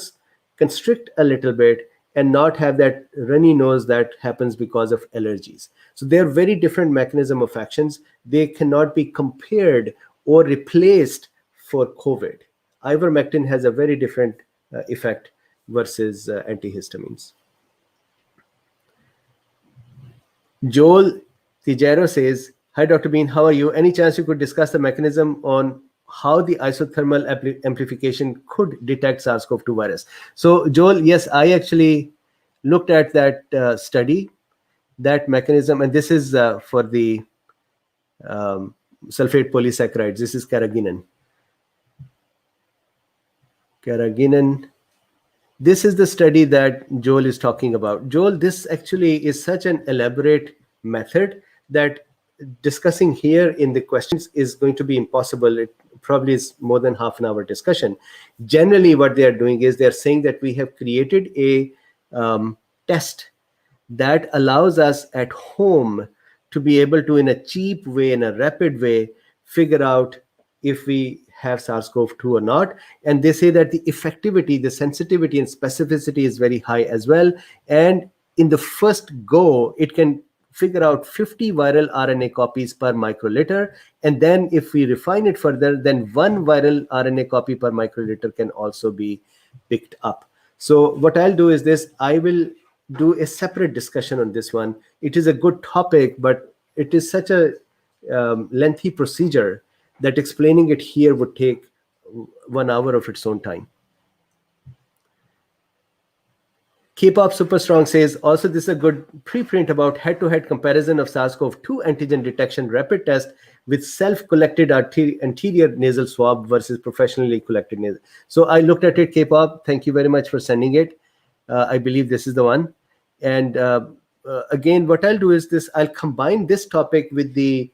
constrict a little bit and not have that runny nose that happens because of allergies. So they're very different mechanism of actions. They cannot be compared or replaced for COVID. Ivermectin has a very different effect versus antihistamines. Joel Tijero says, hi, Dr. Bean, how are you? Any chance you could discuss the mechanism on how the isothermal amplification could detect SARS-CoV-2 virus? So Joel, yes, I actually looked at that study, that mechanism, and this is for the sulfate polysaccharides. This is carrageenan. Carrageenan. This is the study that Joel is talking about. Joel, this actually is such an elaborate method that discussing here in the questions is going to be impossible. It probably is more than half an hour discussion. Generally, what they are doing is they are saying that we have created a test that allows us at home to be able to, in a cheap way, in a rapid way, figure out if we have SARS-CoV-2 or not. And they say that the effectivity, the sensitivity and specificity is very high as well. And in the first go, it can figure out 50 viral RNA copies per microliter. And then if we refine it further, then one viral RNA copy per microliter can also be picked up. So what I'll do is this: I will do a separate discussion on this one. It is a good topic, but it is such a lengthy procedure that explaining it here would take 1 hour of its own time. K-pop Super Strong says, also this is a good preprint about head-to-head comparison of SARS-CoV-2 antigen detection rapid test with self-collected anterior nasal swab versus professionally collected nasal. So I looked at it, K-pop. Thank you very much for sending it. I believe this is the one. And again, what I'll do is this: I'll combine this topic with the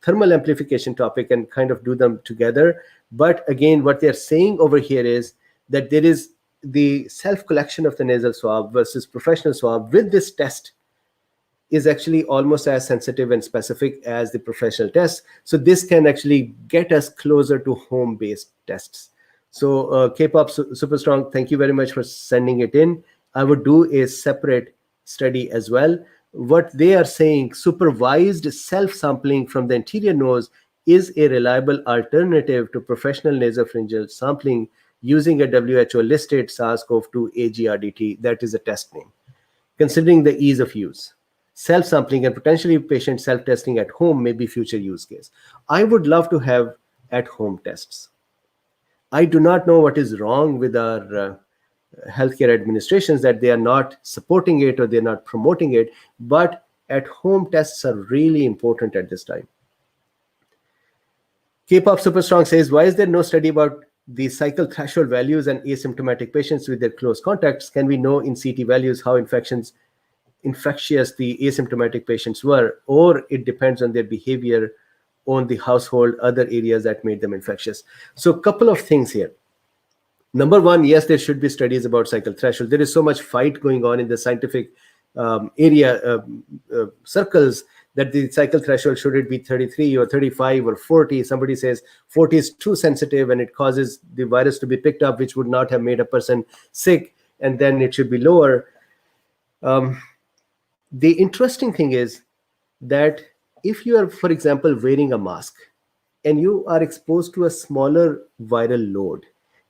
thermal amplification topic and kind of do them together. But again, what they're saying over here is that there is the self-collection of the nasal swab versus professional swab with this test is actually almost as sensitive and specific as the professional test. So this can actually get us closer to home-based tests. So K-pop Super Strong, thank you very much for sending it in. I would do a separate study as well. What they are saying, supervised self-sampling from the anterior nose is a reliable alternative to professional nasopharyngeal sampling using a WHO-listed SARS-CoV-2 AGRDT, that is a test name, considering the ease of use. Self-sampling and potentially patient self-testing at home may be future use case. I would love to have at-home tests. I do not know what is wrong with our healthcare administrations, that they are not supporting it or they're not promoting it, but at-home tests are really important at this time. K-pop Super Strong says, why is there no study about the cycle threshold values and asymptomatic patients with their close contacts? Can we know in CT values how infectious the asymptomatic patients were, or it depends on their behavior on the household, other areas that made them infectious? So a couple of things here. Number one, yes, there should be studies about cycle threshold. There is so much fight going on in the scientific circles that the cycle threshold, should it be 33 or 35 or 40? Somebody says 40 is too sensitive and it causes the virus to be picked up, which would not have made a person sick, and then it should be lower. The interesting thing is that if you are, for example, wearing a mask and you are exposed to a smaller viral load,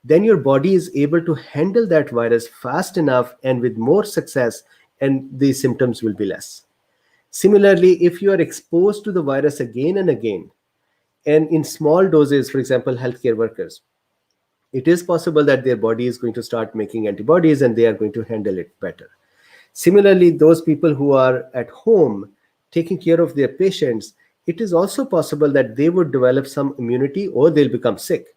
then your body is able to handle that virus fast enough and with more success, and the symptoms will be less. Similarly, if you are exposed to the virus again and again, and in small doses, for example, healthcare workers, it is possible that their body is going to start making antibodies and they are going to handle it better. Similarly, those people who are at home taking care of their patients, it is also possible that they would develop some immunity or they'll become sick.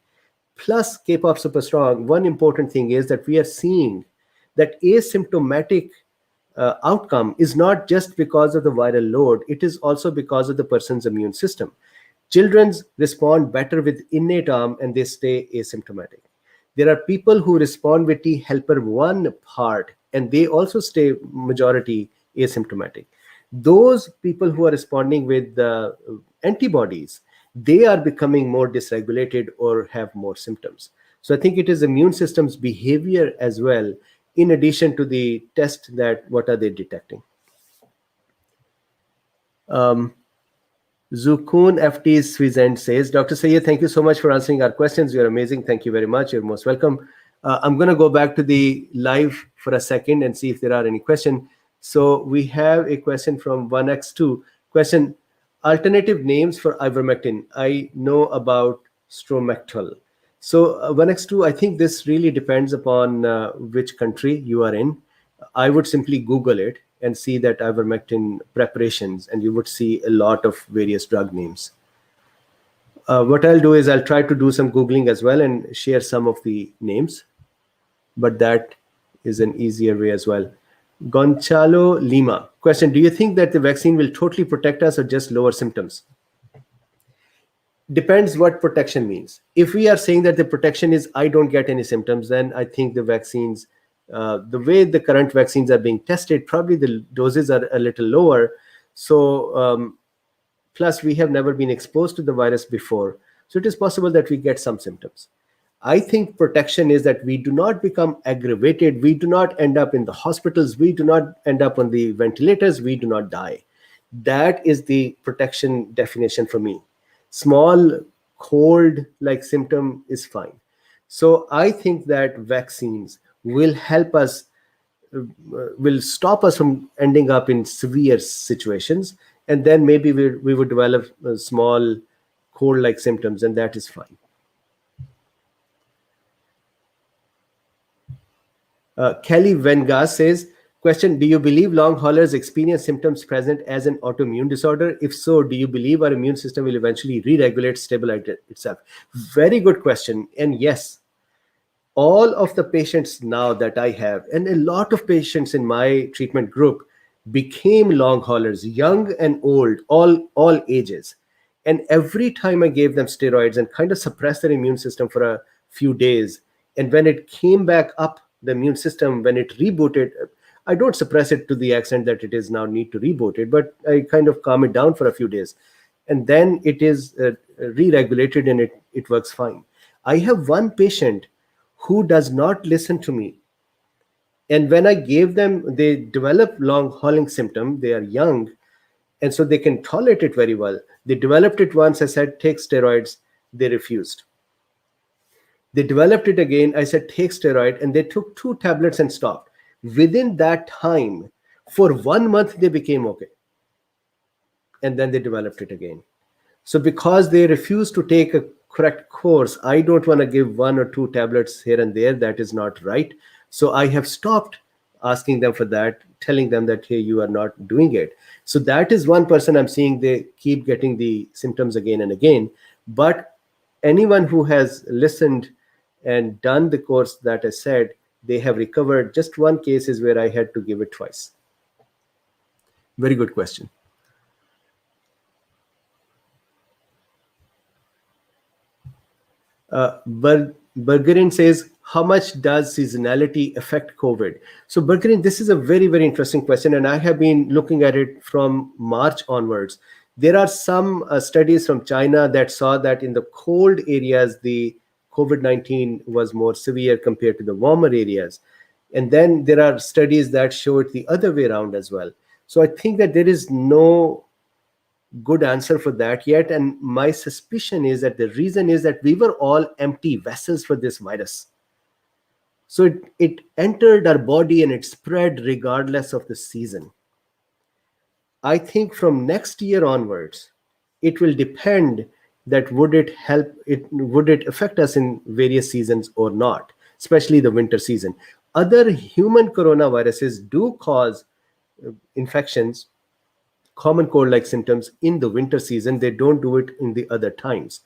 Plus, K-pop Super Strong, one important thing is that we are seeing that asymptomatic outcome is not just because of the viral load, it is also because of the person's immune system. Children respond better with innate arm and they stay asymptomatic. There are people who respond with T helper 1 part and they also stay majority asymptomatic. Those people who are responding with antibodies, they are becoming more dysregulated or have more symptoms. So I think it is immune system's behavior as well, in addition to the test that what are they detecting. Zukun FT Swizend says, Dr. Sayyed, thank you so much for answering our questions. You're amazing. Thank you very much. You're most welcome. I'm going to go back to the live for a second and see if there are any questions. So we have a question from 1x2. Question, alternative names for ivermectin. I know about stromectol. So 1x2, I think this really depends upon which country you are in. I would simply Google it and see that ivermectin preparations, and you would see a lot of various drug names. What I'll do is I'll try to do some Googling as well and share some of the names, but that is an easier way as well. Gonzalo Lima. Question: do you think that the vaccine will totally protect us or just lower symptoms? Depends what protection means. If we are saying that the protection is I don't get any symptoms, then I think the vaccines, the way the current vaccines are being tested, probably the doses are a little lower. So, plus we have never been exposed to the virus before. So it is possible that we get some symptoms. I think protection is that we do not become aggravated. We do not end up in the hospitals. We do not end up on the ventilators. We do not die. That is the protection definition for me. Small cold like symptom is fine. So I think that vaccines will help us, will stop us from ending up in severe situations. And then maybe we would develop small cold like symptoms, and that is fine. Kelly Vengas says, question: do you believe long haulers experience symptoms present as an autoimmune disorder? If so, do you believe our immune system will eventually re-regulate, stabilize itself? Very good question. And yes, all of the patients now that I have, and a lot of patients in my treatment group, became long haulers, young and old, all ages. And every time I gave them steroids and kind of suppressed their immune system for a few days, and when it came back up, the immune system, when it rebooted, I don't suppress it to the extent that it is now need to reboot it, but I kind of calm it down for a few days. And then it is re-regulated and it works fine. I have one patient who does not listen to me. And when I gave them, they develop long hauling symptom. They are young, and so they can tolerate it very well. They developed it once. I said, take steroids. They refused. They developed it again. I said, take steroid, and they took 2 tablets and stopped. Within that time, for 1 month, they became okay. And then they developed it again. So because they refused to take a correct course, I don't want to give 1 or 2 tablets here and there. That is not right. So I have stopped asking them for that, telling them that, hey, you are not doing it. So that is one person I'm seeing, they keep getting the symptoms again and again. But anyone who has listened and done the course that I said, they have recovered. Just one case is where I had to give it twice. Very good question. Bergerin says, how much does seasonality affect COVID? So Bergerin, this is a very, very interesting question. And I have been looking at it from March onwards. There are some studies from China that saw that in the cold areas, the COVID-19 was more severe compared to the warmer areas. And then there are studies that show it the other way around as well. So I think that there is no good answer for that yet. And my suspicion is that the reason is that we were all empty vessels for this virus. So it entered our body and it spread regardless of the season. I think from next year onwards, it will depend that would it affect us in various seasons or not, especially the winter season. Other human coronaviruses do cause infections, common cold-like symptoms in the winter season. They don't do it in the other times.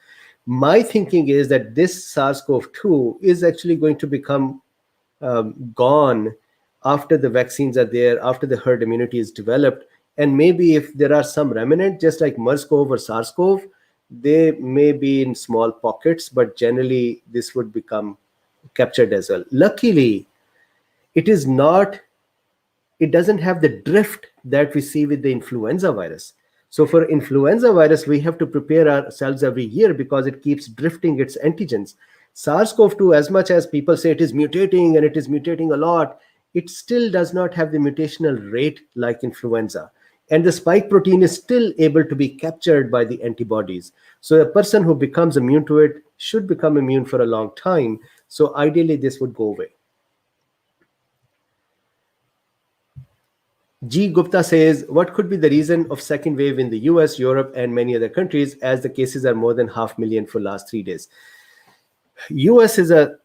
My thinking is that this SARS-CoV-2 is actually going to become gone after the vaccines are there, after the herd immunity is developed. And maybe if there are some remnant, just like MERS-CoV or SARS-CoV, they may be in small pockets, but generally this would become captured as well. Luckily, it doesn't have the drift that we see with the influenza virus. So for influenza virus, we have to prepare ourselves every year because it keeps drifting its antigens. SARS-CoV-2, as much as people say it is mutating and it is mutating a lot, it still does not have the mutational rate like influenza. And the spike protein is still able to be captured by the antibodies. So a person who becomes immune to it should become immune for a long time. So ideally, this would go away. G. Gupta says, what could be the reason of second wave in the US, Europe, and many other countries as the cases are more than 500,000 for last 3 days? US is a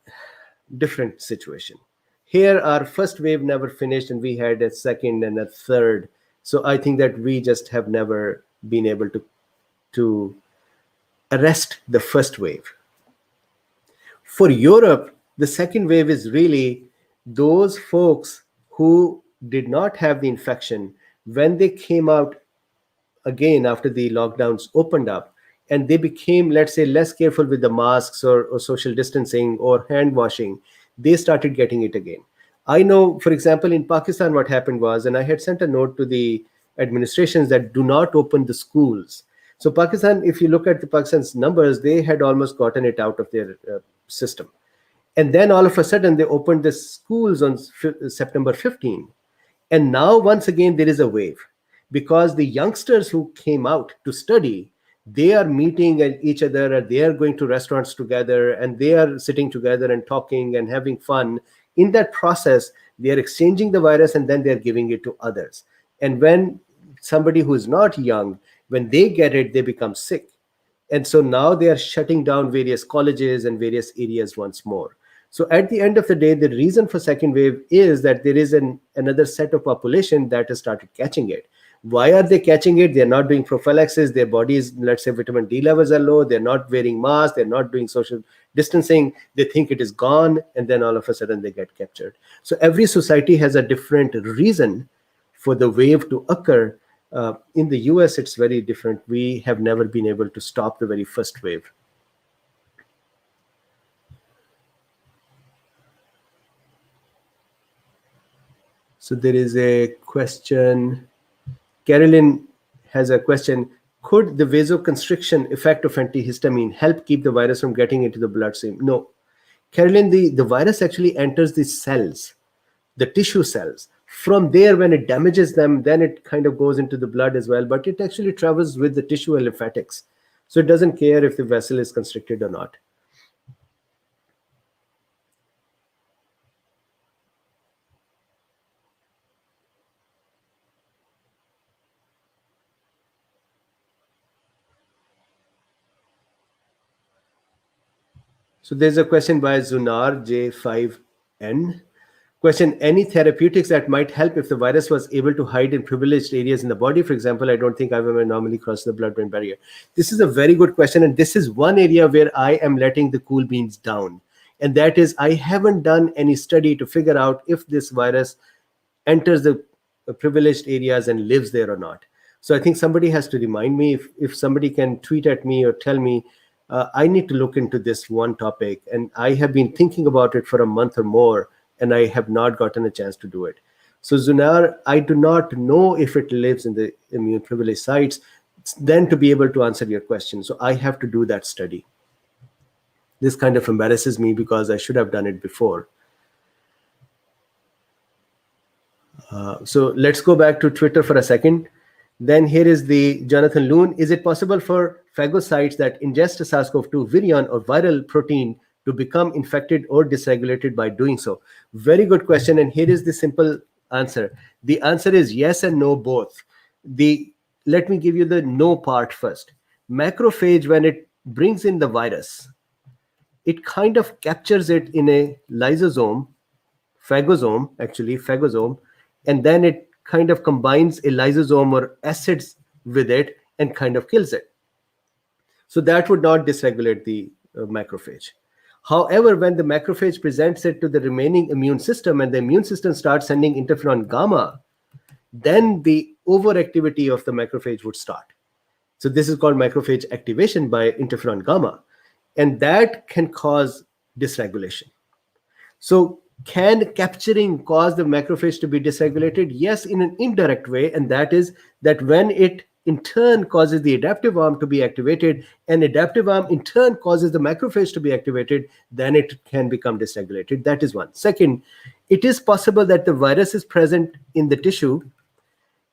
different situation. Here, our first wave never finished, and we had a second and a third. So I think that we just have never been able to arrest the first wave. For Europe, the second wave is really those folks who did not have the infection when they came out again after the lockdowns opened up, and they became, let's say, less careful with the masks or social distancing or hand washing. They started getting it again. I know, for example, in Pakistan, what happened was, and I had sent a note to the administrations that do not open the schools. So Pakistan, if you look at the Pakistan's numbers, they had almost gotten it out of their system. And then all of a sudden, they opened the schools on September 15. And now, once again, there is a wave because the youngsters who came out to study, they are meeting each other, and they are going to restaurants together, and they are sitting together and talking and having fun. In that process, they are exchanging the virus, and then they are giving it to others. And when somebody who is not young, when they get it, they become sick. And so now they are shutting down various colleges and various areas once more. So at the end of the day, the reason for second wave is that there is another set of population that has started catching it. Why are they catching it? They're not doing prophylaxis. Their bodies, let's say vitamin D levels are low. They're not wearing masks. They're not doing social distancing. They think it is gone. And then all of a sudden they get captured. So every society has a different reason for the wave to occur. In the US, it's very different. We have never been able to stop the very first wave. So there is a question. Carolyn has a question. Could the vasoconstriction effect of antihistamine help keep the virus from getting into the bloodstream? No. Carolyn, the virus actually enters the cells, the tissue cells. From there, when it damages them, then it kind of goes into the blood as well, but it actually travels with the tissue and lymphatics. So it doesn't care if the vessel is constricted or not. So there's a question by Zunar J5N. Question, any therapeutics that might help if the virus was able to hide in privileged areas in the body? For example, I don't think Ivermectin normally crosses the blood-brain barrier. This is a very good question. And this is one area where I am letting the cool beans down. And that is, I haven't done any study to figure out if this virus enters the privileged areas and lives there or not. So I think somebody has to remind me. If somebody can tweet at me or tell me, I need to look into this one topic. And I have been thinking about it for a month or more, and I have not gotten a chance to do it. So Zunar, I do not know if it lives in the immune privileged sites, then to be able to answer your question. So I have to do that study. This kind of embarrasses me because I should have done it before. So let's go back to Twitter for a second. Then here is the Jonathan Loon. Is it possible for phagocytes that ingest a SARS-CoV-2 virion or viral protein to become infected or dysregulated by doing so? Very good question. And here is the simple answer. The answer is yes and no both. Let me give you the no part first. Macrophage, when it brings in the virus, it kind of captures it in a lysosome, phagosome, and then it kind of combines a lysosome or acids with it and kind of kills it. So that would not dysregulate the macrophage. However, when the macrophage presents it to the remaining immune system and the immune system starts sending interferon gamma, then the overactivity of the macrophage would start. So this is called macrophage activation by interferon gamma, and that can cause dysregulation. So can capturing cause the macrophage to be dysregulated? Yes, in an indirect way, and that is that when it in turn causes the adaptive arm to be activated, and adaptive arm in turn causes the macrophage to be activated, then it can become dysregulated. That is one. Second, it is possible that the virus is present in the tissue,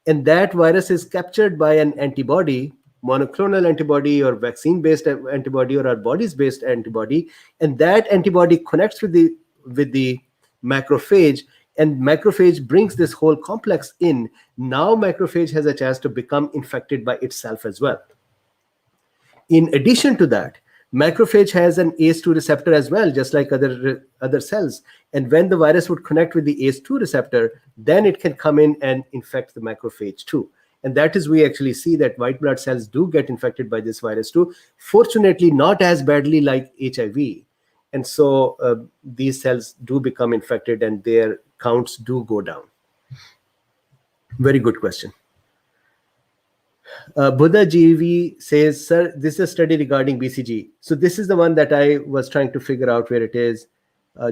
and that virus is captured by an antibody, monoclonal antibody or vaccine-based antibody or our body's-based antibody, and that antibody connects with the macrophage, and macrophage brings this whole complex in. Now macrophage has a chance to become infected by itself as well. In addition to that, macrophage has an ACE2 receptor as well, just like other cells. And when the virus would connect with the ACE2 receptor, then it can come in and infect the macrophage too. And that is, we actually see that white blood cells do get infected by this virus too. Fortunately, not as badly like HIV. And so these cells do become infected and their counts do go down. Very good question. Buddha GV says, sir, this is a study regarding BCG. So this is the one that I was trying to figure out where it is.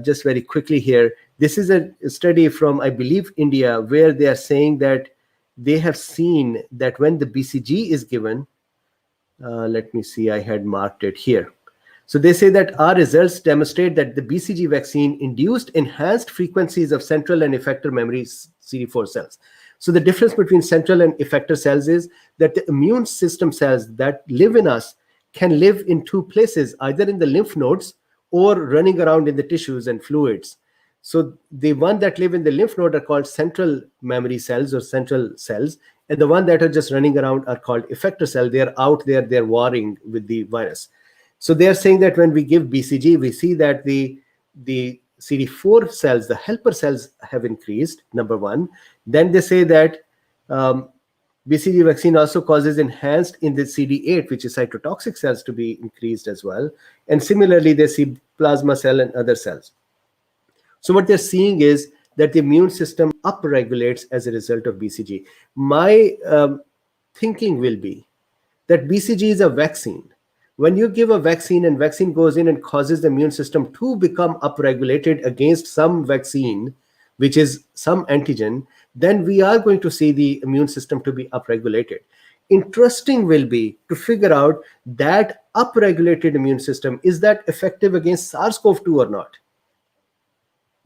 Just very quickly here. This is a study from, I believe, India, where they are saying that they have seen that when the BCG is given, let me see, I had marked it here. So they say that our results demonstrate that the BCG vaccine induced enhanced frequencies of central and effector memory CD4 cells. So the difference between central and effector cells is that the immune system cells that live in us can live in two places, either in the lymph nodes or running around in the tissues and fluids. So the one that live in the lymph node are called central memory cells or central cells, and the one that are just running around are called effector cell. They're out there, they're warring with the virus. So they are saying that when we give BCG, we see that the CD4 cells, the helper cells, have increased, number one. Then they say that BCG vaccine also causes enhanced in the CD8, which is cytotoxic cells, to be increased as well. And similarly, they see plasma cell and other cells. So what they're seeing is that the immune system upregulates as a result of BCG. My thinking will be that BCG is a vaccine. When you give a vaccine and vaccine goes in and causes the immune system to become upregulated against some vaccine, which is some antigen, then we are going to see the immune system to be upregulated. Interesting will be to figure out that upregulated immune system, is that effective against SARS-CoV-2 or not?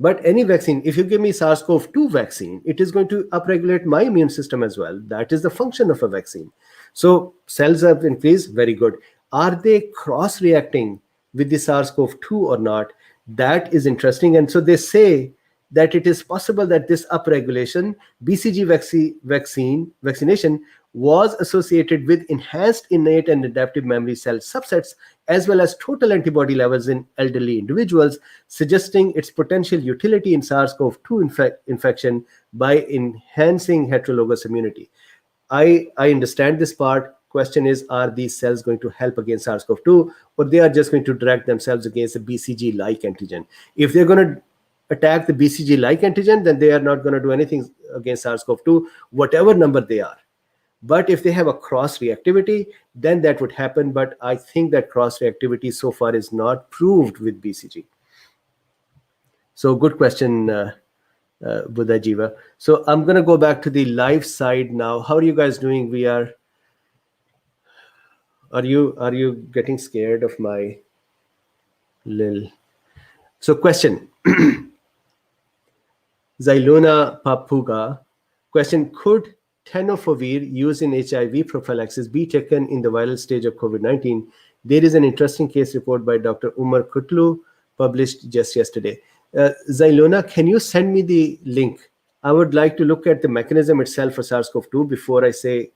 But any vaccine, if you give me SARS-CoV-2 vaccine, it is going to upregulate my immune system as well. That is the function of a vaccine. So cells have increased, very good. Are they cross-reacting with the SARS-CoV-2 or not? That is interesting. And so they say that it is possible that this upregulation, BCG vaccination, was associated with enhanced innate and adaptive memory cell subsets, as well as total antibody levels in elderly individuals, suggesting its potential utility in SARS-CoV-2 infection by enhancing heterologous immunity. I understand this part. Question is, are these cells going to help against SARS-CoV-2, or they are just going to direct themselves against a BCG-like antigen? If they're going to attack the BCG-like antigen, then they are not going to do anything against SARS-CoV-2, whatever number they are. But if they have a cross-reactivity, then that would happen. But I think that cross-reactivity so far is not proved with BCG. So good question, Buddha Jiva. So I'm going to go back to the live side now. How are you guys doing? Are you getting scared of my little? So question. Xylona papuga. Question: could tenofovir used in HIV prophylaxis be taken in the viral stage of COVID-19? There is an interesting case report by Dr. Umar Kutlu published just yesterday. Xylona, can you send me the link? I would like to look at the mechanism itself for SARS-CoV-2 before I say.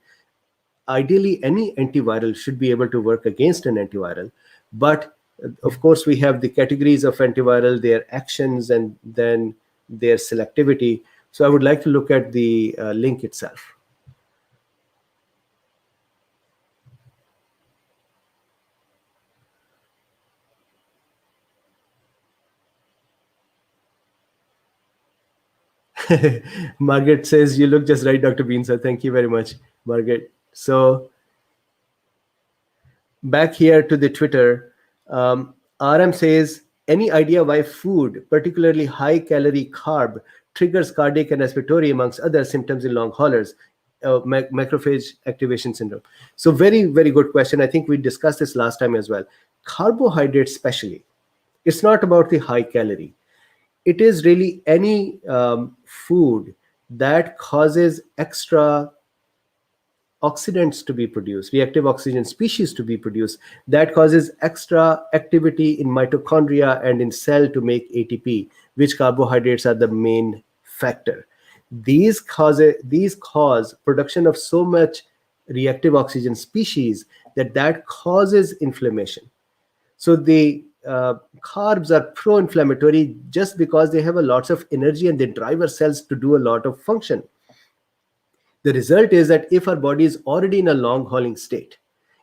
Ideally, any antiviral should be able to work against an antiviral. But of course, we have the categories of antiviral, their actions, and then their selectivity. So I would like to look at the link itself. Margaret says, you look just right, Dr. Bean, sir. Thank you very much, Margaret. So back here to the Twitter, RM says, any idea why food, particularly high-calorie carb, triggers cardiac and respiratory, amongst other symptoms in long haulers, macrophage activation syndrome? So very, very good question. I think we discussed this last time as well. Carbohydrates especially, it's not about the high calorie. It is really any food that causes extra oxidants to be produced, reactive oxygen species to be produced, that causes extra activity in mitochondria and in cell to make ATP, which carbohydrates are the main factor. These cause production of so much reactive oxygen species that causes inflammation. So the carbs are pro-inflammatory just because they have a lots of energy and they drive our cells to do a lot of function. The result is that if our body is already in a long hauling state,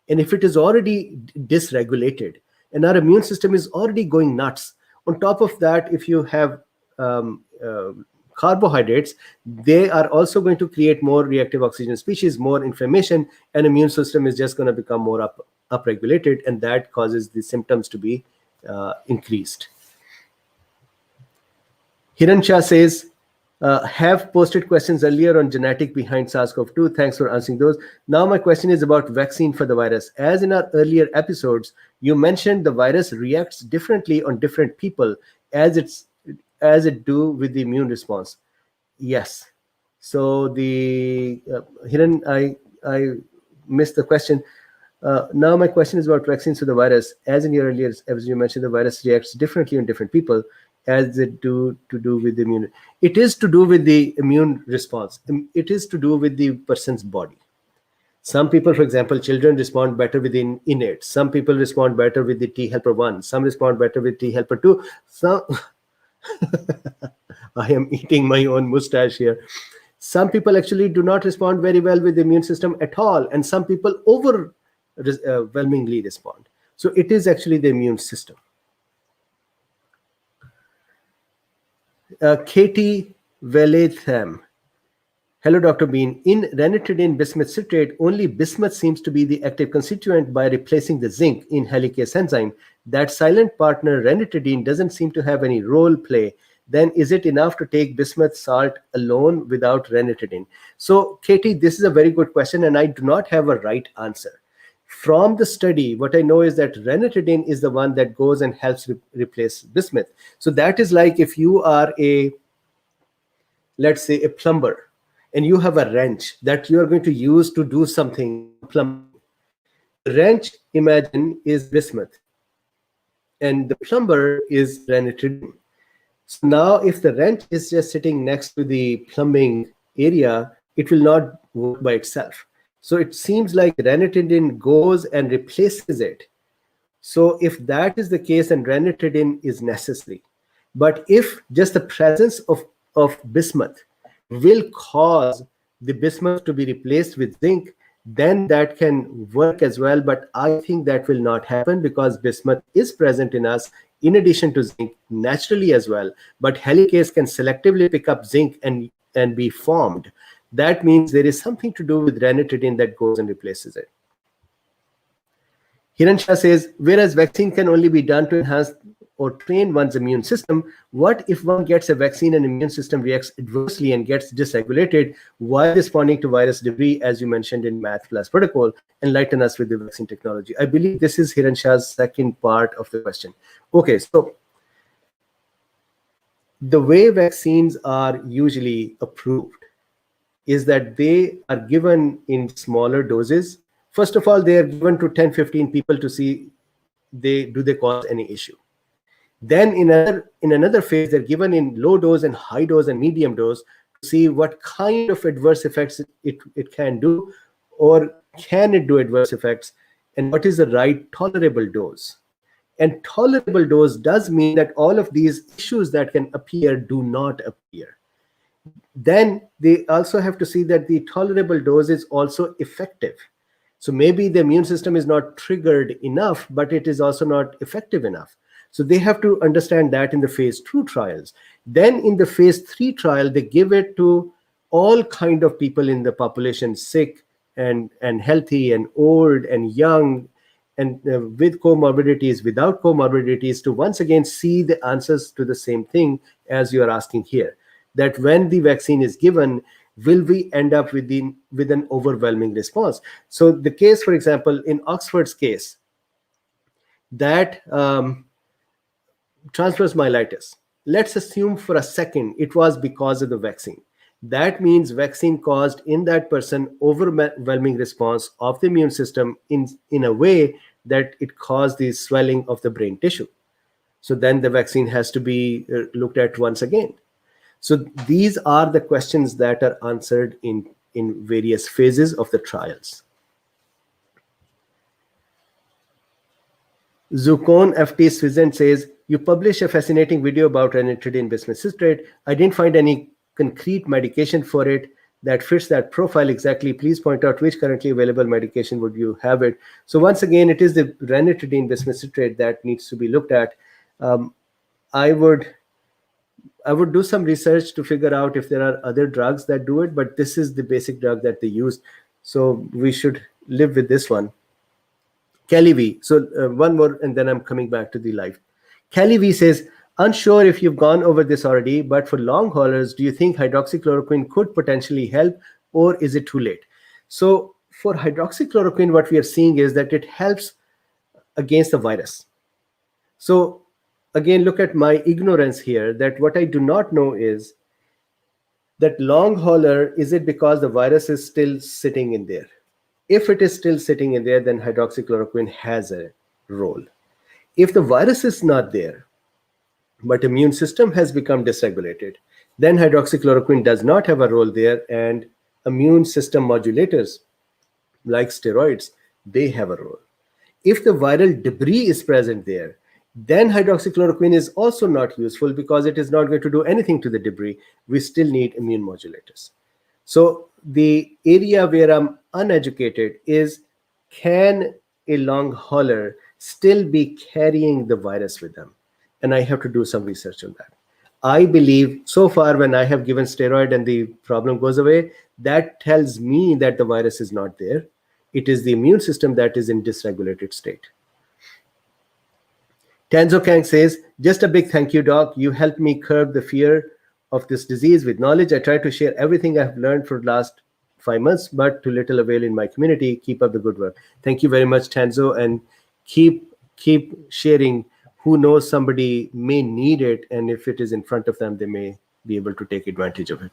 and if it is already dysregulated, and our immune system is already going nuts, on top of that, if you have um, uh, carbohydrates, they are also going to create more reactive oxygen species, more inflammation, and immune system is just going to become more upregulated, and that causes the symptoms to be increased. Hiran Shah says, have posted questions earlier on genetic behind SARS-CoV-2. Thanks for answering those. Now my question is about vaccine for the virus. As in our earlier episodes, you mentioned the virus reacts differently on different people as it do with the immune response. Yes. So the Hiran, I missed the question. Now my question is about vaccines for the virus. As in your earlier, as you mentioned, the virus reacts differently on different people as it do with the immune. It is to do with the immune response. It is to do with the person's body. Some people, for example, children respond better with the innate. Some people respond better with the T helper 1. Some respond better with T helper 2. Some I am eating my own mustache here. Some people actually do not respond very well with the immune system at all, and some people overwhelmingly respond. So it is actually the immune system. Katie Veletham. Hello, Dr. Bean. In ranitidine bismuth citrate, only bismuth seems to be the active constituent by replacing the zinc in helicase enzyme. That silent partner ranitidine doesn't seem to have any role play. Then is it enough to take bismuth salt alone without ranitidine? So, Katie, this is a very good question, and I do not have a right answer. From the study, what I know is that ranitidine is the one that goes and helps replace bismuth. So that is like if you are let's say a plumber, and you have a wrench that you are going to use to do something plumbing. The wrench, imagine, is bismuth, and the plumber is ranitidine. So now if the wrench is just sitting next to the plumbing area, it will not work by itself. So it seems like ranitidine goes and replaces it. So if that is the case, then ranitidine is necessary. But if just the presence of bismuth will cause the bismuth to be replaced with zinc, then that can work as well. But I think that will not happen because bismuth is present in us in addition to zinc naturally as well. But helicase can selectively pick up zinc and be formed. That means there is something to do with ranitidine that goes and replaces it. Hiran Shah says, whereas vaccine can only be done to enhance or train one's immune system, what if one gets a vaccine and immune system reacts adversely and gets dysregulated while responding to virus debris, as you mentioned in Math Plus Protocol? Enlighten us with the vaccine technology. I believe this is Hiran Shah's second part of the question. Okay, so the way vaccines are usually approved is that they are given in smaller doses. First of all, they are given to 10-15 people to see do they cause any issue. Then in another phase, they're given in low dose and high dose and medium dose to see what kind of adverse effects it can do, or can it do adverse effects, and what is the right tolerable dose. And tolerable dose does mean that all of these issues that can appear do not appear. Then they also have to see that the tolerable dose is also effective. So maybe the immune system is not triggered enough, but it is also not effective enough. So they have to understand that in the phase 2 trials. Then in the phase 3 trial, they give it to all kind of people in the population, sick and healthy and old and young, and with comorbidities, without comorbidities, to once again see the answers to the same thing as you are asking here. That when the vaccine is given, will we end up with an overwhelming response? So the case, for example, in Oxford's case, that transverse myelitis, let's assume for a second it was because of the vaccine. That means vaccine caused in that person overwhelming response of the immune system in a way that it caused the swelling of the brain tissue. So then the vaccine has to be looked at once again. So these are the questions that are answered in various phases of the trials. Zukon FT Switzerland says, you publish a fascinating video about ranitidine bismuth citrate. I didn't find any concrete medication for it. that fits that profile exactly, please point out which currently available medication would you have it. So once again, it is the ranitidine bismuth that needs to be looked at. I would do some research to figure out if there are other drugs that do it, but this is the basic drug that they use. So we should live with this one. Kelly V. So one more, and then I'm coming back to the life. Kelly V says, unsure if you've gone over this already, but for long haulers, do you think hydroxychloroquine could potentially help, or is it too late? So for hydroxychloroquine, what we are seeing is that it helps against the virus. So again, look at my ignorance here, that what I do not know is that long hauler, is it because the virus is still sitting in there? If it is still sitting in there, then hydroxychloroquine has a role. If the virus is not there, but immune system has become dysregulated, then hydroxychloroquine does not have a role there, and immune system modulators like steroids, they have a role. If the viral debris is present there, then hydroxychloroquine is also not useful because it is not going to do anything to the debris. We still need immune modulators. So the area where I'm uneducated is, can a long hauler still be carrying the virus with them? And I have to do some research on that. I believe so far when I have given steroid and the problem goes away, that tells me that the virus is not there. It is the immune system that is in dysregulated state. Tanzo Kang says, just a big thank you, doc. You helped me curb the fear of this disease with knowledge. I try to share everything I've learned for the last 5 months, but to little avail in my community. Keep up the good work. Thank you very much, Tanzo, and keep sharing. Who knows, somebody may need it, and if it is in front of them, they may be able to take advantage of it.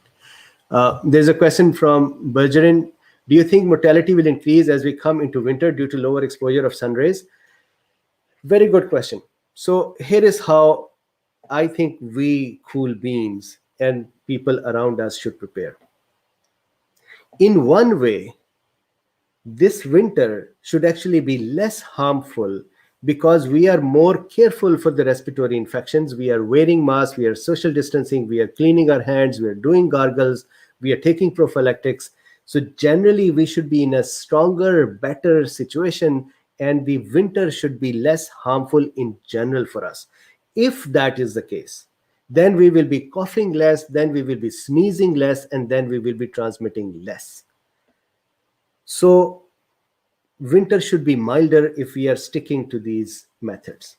There's a question from Bergerin. Do you think mortality will increase as we come into winter due to lower exposure of sun rays? Very good question. So here is how I think we cool beans and people around us should prepare. In one way, this winter should actually be less harmful because we are more careful for the respiratory infections. We are wearing masks, we are social distancing, we are cleaning our hands, we are doing gargles, we are taking prophylactics. So generally, we should be in a stronger, better situation, and the winter should be less harmful in general for us. If that is the case, then we will be coughing less, then we will be sneezing less, and then we will be transmitting less. So winter should be milder if we are sticking to these methods.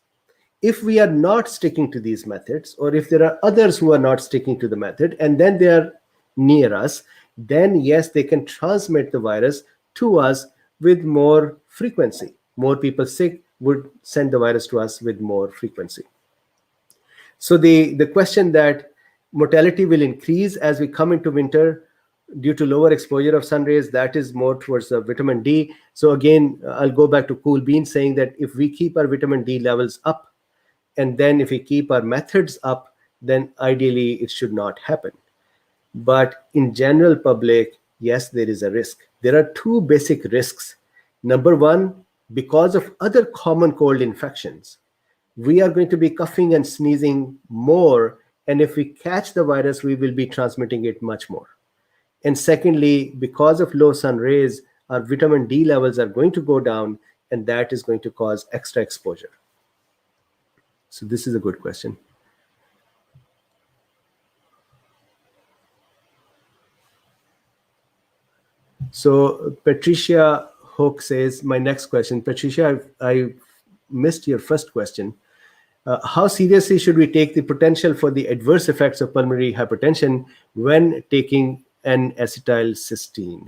If we are not sticking to these methods, or if there are others who are not sticking to the method, and then they are near us, then yes, they can transmit the virus to us with more frequency. More people sick would send the virus to us with more frequency. So the question that mortality will increase as we come into winter due to lower exposure of sun rays, that is more towards the vitamin D. So again, I'll go back to Cool Bean saying that if we keep our vitamin D levels up, and then if we keep our methods up, then ideally it should not happen. But in general public, yes, there is a risk. There are two basic risks. Number one, because of other common cold infections, we are going to be coughing and sneezing more. And if we catch the virus, we will be transmitting it much more. And secondly, because of low sun rays, our vitamin D levels are going to go down, and that is going to cause extra exposure. So this is a good question. So Patricia Hook says, my next question. Patricia, I missed your first question. How seriously should we take the potential for the adverse effects of pulmonary hypertension when taking N-acetylcysteine?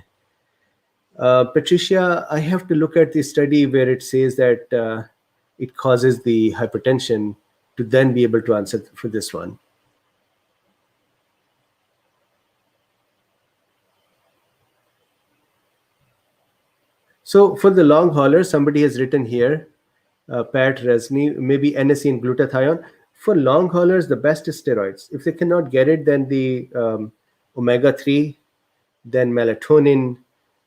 Patricia, I have to look at the study where it says that it causes the hypertension to then be able to answer for this one. So for the long hauler, somebody has written here, Pat Resney, maybe NSE and glutathione. For long haulers, the best is steroids. If they cannot get it, then the omega-3, then melatonin,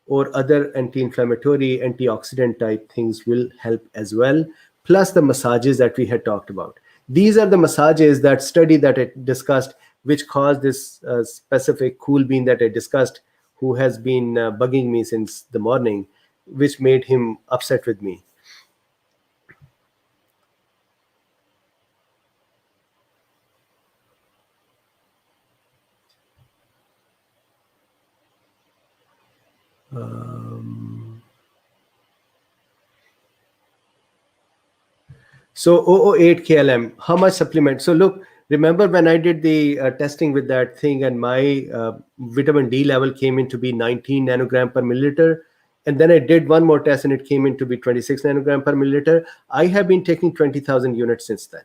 or other anti-inflammatory, antioxidant type things will help as well, plus the massages that we had talked about. These are the massages, that study that I discussed, which caused this specific cool bean that I discussed, who has been bugging me since the morning, which made him upset with me. So 008 KLM, how much supplement? So look, remember when I did the testing with that thing, and my vitamin D level came in to be 19 nanogram per milliliter, and then I did one more test and it came in to be 26 nanogram per milliliter. I have been taking 20,000 units since then.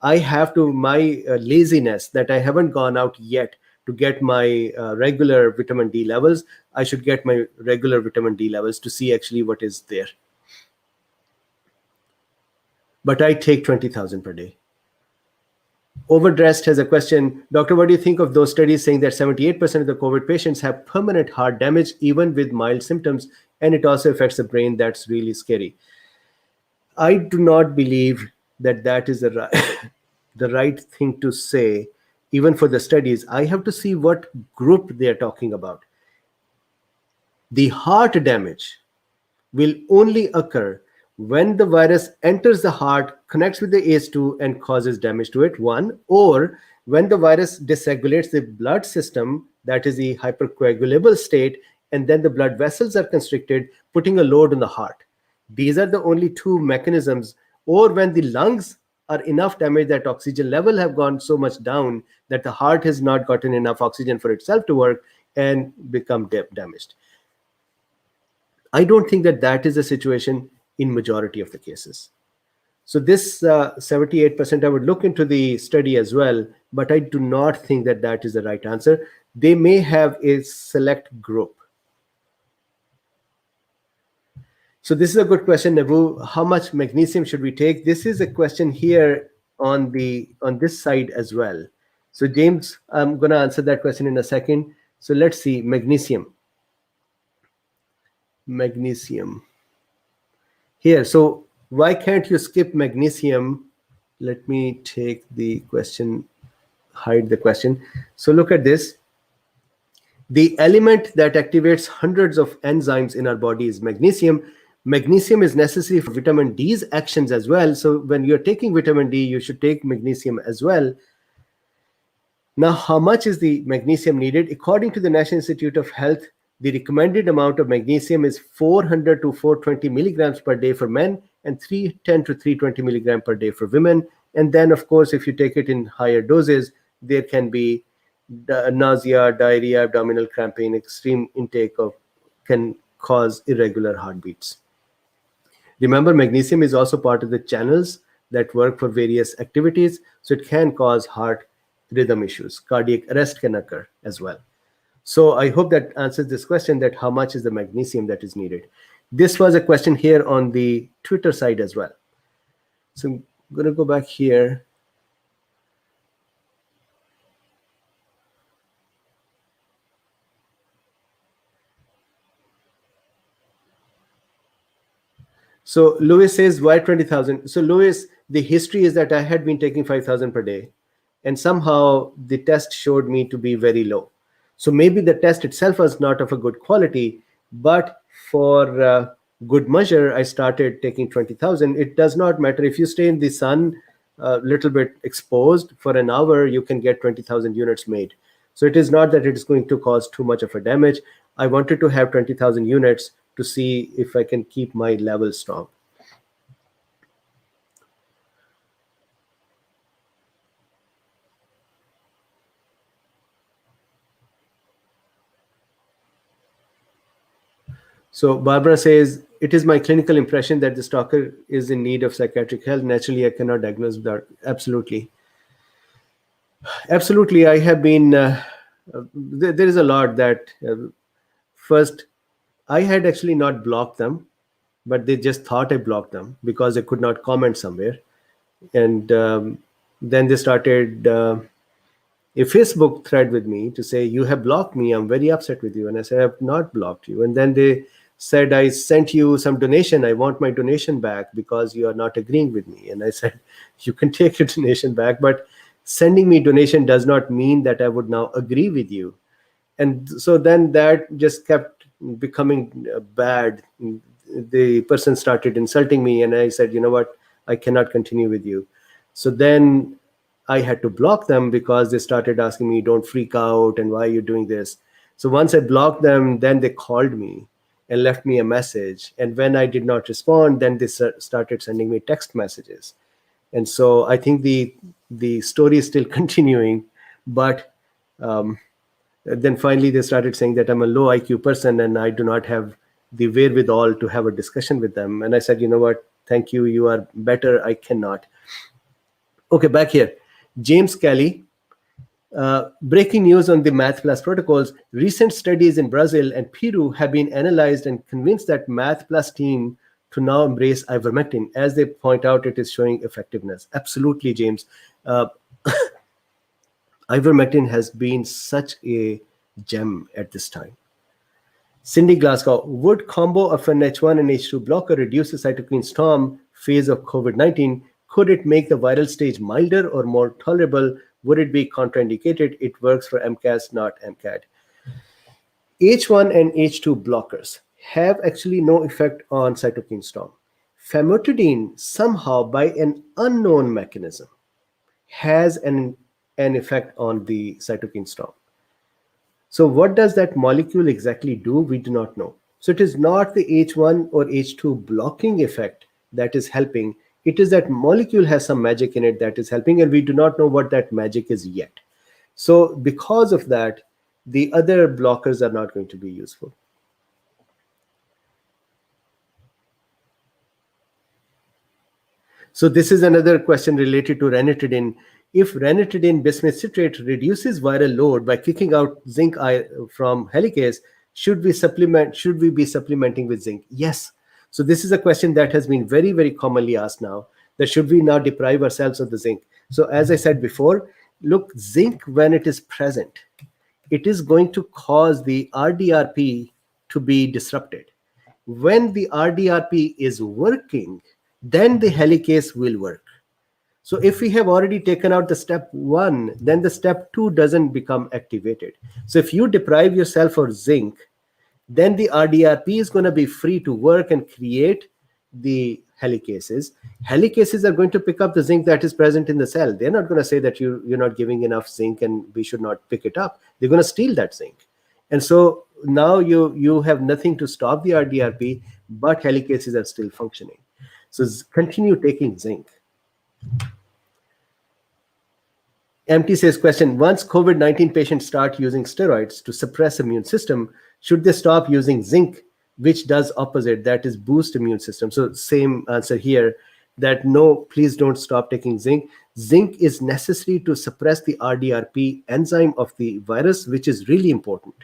I have to, my laziness that I haven't gone out yet to get my regular vitamin D levels, I should get my regular vitamin D levels to see actually what is there. But I take 20,000 per day. Overdressed has a question. Doctor, what do you think of those studies saying that 78% of the COVID patients have permanent heart damage even with mild symptoms, and it also affects the brain? That's really scary. I do not believe that that is the right thing to say, even for the studies. I have to see what group they are talking about. The heart damage will only occur when the virus enters the heart, connects with the ACE2 and causes damage to it, one, or when the virus dysregulates the blood system, that is the hypercoagulable state, and then the blood vessels are constricted, putting a load on the heart. These are the only two mechanisms. Or when the lungs are enough damaged that oxygen level have gone so much down that the heart has not gotten enough oxygen for itself to work and become damaged. I don't think that that is the situation in majority of the cases. So this 78%, I would look into the study as well, but I do not think that that is the right answer. They may have a select group. So this is a good question, Nabu. How much magnesium should we take? This is a question here on this side as well. So James, I'm going to answer that question in a second. So let's see, magnesium. Here, so why can't you skip magnesium? Let me take the question, hide the question. So look at this. The element that activates hundreds of enzymes in our body is magnesium. Magnesium is necessary for vitamin D's actions as well. So when you're taking vitamin D, you should take magnesium as well. Now, how much is the magnesium needed? According to the National Institute of Health, the recommended amount of magnesium is 400 to 420 milligrams per day for men and 310 to 320 milligrams per day for women. And then, of course, if you take it in higher doses, there can be nausea, diarrhea, abdominal cramping. Extreme intake can cause irregular heartbeats. Remember, magnesium is also part of the channels that work for various activities, so it can cause heart rhythm issues. Cardiac arrest can occur as well. So I hope that answers this question, that how much is the magnesium that is needed. This was a question here on the Twitter side as well. So I'm going to go back here. So Louis says, why 20,000? So Louis, the history is that I had been taking 5,000 per day, and somehow the test showed me to be very low. So maybe the test itself was not of a good quality, but for good measure, I started taking 20,000. It does not matter if you stay in the sun a little bit exposed for an hour, you can get 20,000 units made. So it is not that it is going to cause too much of a damage. I wanted to have 20,000 units to see if I can keep my level strong. So Barbara says, it is my clinical impression that the stalker is in need of psychiatric help. Naturally, I cannot diagnose that. Absolutely. Absolutely. I have been, there is a lot that first, I had actually not blocked them, but they just thought I blocked them because I could not comment somewhere. And then they started a Facebook thread with me to say, you have blocked me. I'm very upset with you. And I said, I have not blocked you. And then they said, I sent you some donation. I want my donation back because you are not agreeing with me. And I said, you can take your donation back, but sending me donation does not mean that I would now agree with you. And so then that just kept becoming bad. The person started insulting me, and I said, you know what, I cannot continue with you. So then I had to block them because they started asking me, don't freak out, and why are you doing this? So once I blocked them, then they called me and left me a message. And when I did not respond, then they started sending me text messages. And so I think the story is still continuing, but then finally they started saying that I'm a low IQ person and I do not have the wherewithal to have a discussion with them. And I said, you know what, thank you, you are better, I cannot. Okay, back here. James Kelly, breaking news on the Math Plus protocols. Recent studies in Brazil and Peru have been analyzed and convinced that Math Plus team to now embrace ivermectin. As they point out, it is showing effectiveness. Absolutely, James. Ivermectin has been such a gem at this time. Cindy Glasgow, would combo of an H1 and H2 blocker reduce the cytokine storm phase of COVID-19? Could it make the viral stage milder or more tolerable? Would it be contraindicated? It works for MCAS, not MCAD. H1 and H2 blockers have actually no effect on cytokine storm. Famotidine, somehow by an unknown mechanism, has an effect on the cytokine storm. So what does that molecule exactly do? We do not know. So it is not the H1 or H2 blocking effect that is helping. It is that molecule has some magic in it that is helping, and we do not know what that magic is yet. So because of that, the other blockers are not going to be useful. So this is another question related to ranitidine. If ranitidine bismuth citrate reduces viral load by kicking out zinc from helicase, should we be supplementing with zinc? Yes. So this is a question that has been very, very commonly asked now, that should we now deprive ourselves of the zinc? So as I said before, look, zinc, when it is present, it is going to cause the RDRP to be disrupted. When the RDRP is working, then the helicase will work. So if we have already taken out the step 1, then the step 2 doesn't become activated. So if you deprive yourself of zinc, then the RDRP is going to be free to work and create the helicases. Helicases are going to pick up the zinc that is present in the cell. They're not going to say that you're not giving enough zinc and we should not pick it up. They're going to steal that zinc. And so now you have nothing to stop the RDRP, but helicases are still functioning. So continue taking zinc. MT says question, once COVID-19 patients start using steroids to suppress immune system, should they stop using zinc, which does opposite, that is boost immune system? So same answer here, that no, please don't stop taking zinc. Zinc is necessary to suppress the RDRP enzyme of the virus, which is really important.